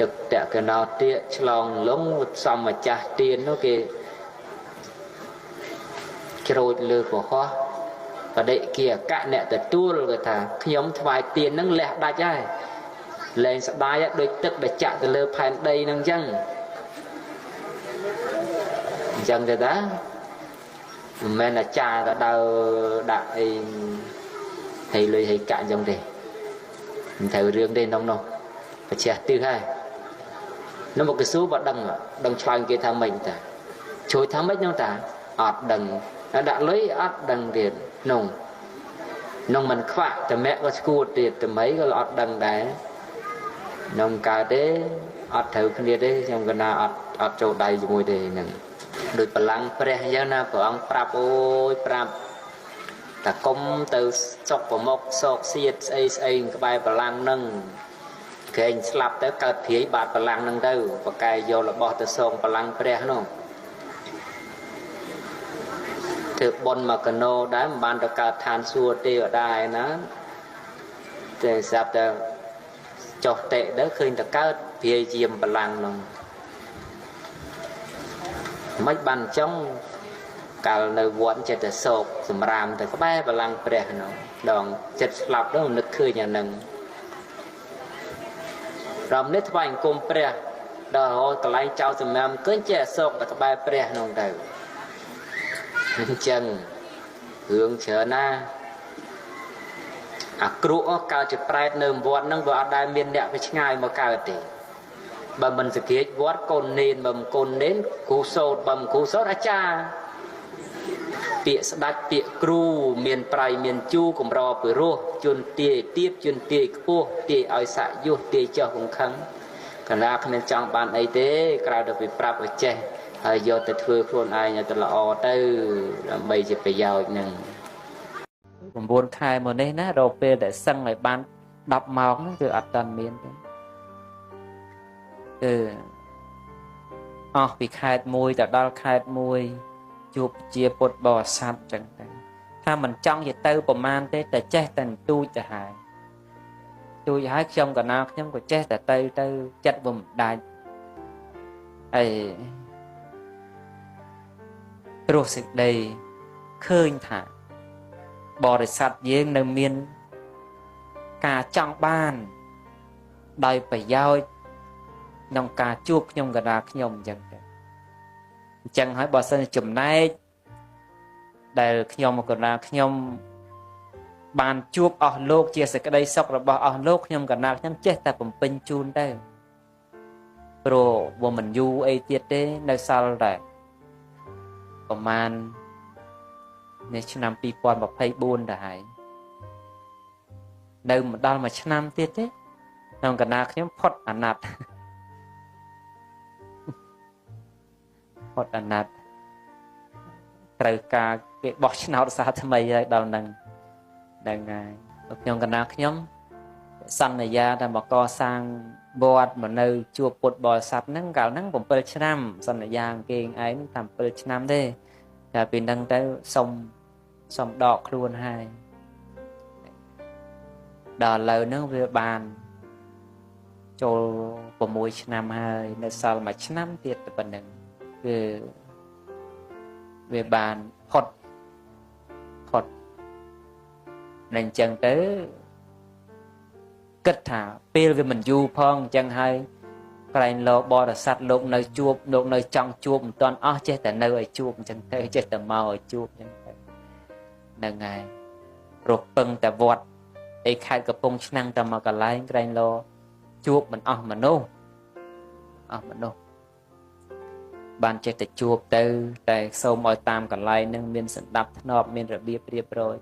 ទឹកតាក់កណោទៀកឆ្លងលងសំម្ចាស់ទៀននោះគេជ្រូចលើកុហកបដិគាអកៈអ្នកទទួលគេថាខ្ញុំថ្វាយទៀនហ្នឹងលះដាច់ហើយលែងស្ដាយដូចទឹកដែលចាក់ទៅលើផែនដីហ្នឹងអញ្ចឹងទេតាមិនមែនអាចារ្យក៏ដើរដាក់អីហើយលុយហើយកាក់អញ្ចឹងទេមិនត្រូវរឿងទេក្នុងនោះបច្ចេកទិសហើយនោះមកគេសួរបើដឹងឆ្លើយគេថាម៉េចតាជួយថាម៉េចនោះតាអត់ដឹងដាក់លុយអត់ដឹងទៀតនោះមិនខ្វាក់តែម៉ែក៏ស្គួតទៀតតែម៉ីក៏អត់ដឹងដែរនោះកើតទេអត់ត្រូវគ្នាទេខ្ញុំកណាអត់ចូលដៃជាមួយទេហ្នឹងដូចបលាំងព្រះអញ្ចឹងណាព្រះអង្គប្រាប់អូយប្រាប់តែគុំទៅសុកប្រមុខសោកសៀតស្អីក្បែរបលាំងហ្នឹងក្រែងស្លាប់ទៅកើតព្រាយបាត់បលាំងហ្នឹងទៅបកែយករបស់ទៅសងបលាំងព្រះនោះធ្វើបុណ្យមកកណោដែរមិនបានទៅកើតឋានសួគ៌ទេវតាឯណាតែស្រាប់តែចុះតិទៅឃើញតែកើតព្រាយជាមបលាំងនោះមិនបានចង់កាលនៅវត្តចិត្តតែសោកសម្រាមទៅក្បែរបលាំងព្រះនោះដងចិត្តស្លាប់ទៅនឹកឃើញអានឹងរំនេះថ្វាយអង្គមព្រះដល់រហូតកន្លែងចោលសម្រាមឃើញចេះសោកទៅក្បែរព្រះនោះទៅអញ្ចឹងរឿងច្រើនណាអាគ្រោះកើតជាប្រែតនៅវត្តហ្នឹងវាអត់ដែលមានអ្នកវាឆ្ងាយមកកើតទេបើមិនសង្កេតវត្តកូននេនបើមិនកូននេនគ្រូសូត្របើមិនគ្រូសូត្រអាចារ្យពាក្យស្ដាច់ពាក្យគ្រូមានប្រៃមានជូរកម្រពិរោះជន់ទាយទៀបជន់ទាយខ្ពស់ទាយឲ្យសាក់យុះទាយចោះកង្ខឹងកណ្ដាលគ្មានចង់បានអីទេក្រៅតែពីប្រាប់ឲ្យចេះហើយយកទៅធ្វើខ្លួនឯងឲ្យទៅល្អទៅដើម្បីជាប្រយោជន៍នឹង9 ខែមកនេះណារកពេលដែលសឹងឲ្យបាន10 ម៉ោងហ្នឹងគឺអត់តាន់មានទេគឺអស់ពីខេត្តមួយទៅដល់ខេត្តមួយជួបជាពុទ្ធបរិស័ទចឹងទៅថាមិនចង់ទៅប្រមាណទេតែចេះតែទូចទៅហើយខ្ញុំកណាខ្ញុំក៏ចេះតែទៅចិត្តវាមិនដាច់អីព្រោះសេចក្តីឃើញថាបរិស័ទយើងនៅមានការចង់បានដោយប្រយោជន៍ក្នុងការជួបខ្ញុំកណាខ្ញុំអញ្ចឹងទៅអញ្ចឹងហើយបើសិនចំណែកដែលខ្ញុំកណាខ្ញុំបានជួបអស់លោកជាសេចក្តីសុខរបស់អស់លោកខ្ញុំកណាខ្ញុំចេះតែបំពេញជូនទៅព្រោះវាមិនយូរអីទៀតទេនៅសល់តែប្រហែលនេះឆ្នាំ2024ទៅហើយនៅមិនដល់មួយឆ្នាំទៀតទេក្នុងកណាខ្ញុំផុតអាណត្តិត្រូវការគេបោះឆ្នោតសាថ្មីហើយដល់ហ្នឹងហើយខ្ញុំកណាខ្ញុំសន្យាថាមកកសាងវត្តមកនៅជួបពុទ្ធបរិស័ទហ្នឹងកាលហ្នឹង7 ឆ្នាំសន្យាគេឯងតាម7 ឆ្នាំទេតែពីហ្នឹងទៅសុំដកខ្លួនហើយដល់ឥឡូវហ្នឹងវាបានចូល6 ឆ្នាំហើយនៅសល់1 ឆ្នាំទៀតតែប៉ុណ្្នឹងគឺ về bàn phật phật nên chân tới kết thả pê về mình du phong chân hay cái lo bò là sạt lục nơi trong chuột toàn ó chết tại nơi ở chuột chân tới chết tại màu ở chuột chân tới nâng ngày rồi pưng tại vọt để khai cái bông năng tầm mà cả lại cái lo chuột mình ó mà nô ban chết tại chuột tới tại sâu mỏi tam cả lại nâng miên sẵn đập nọp miên rồi biết rồi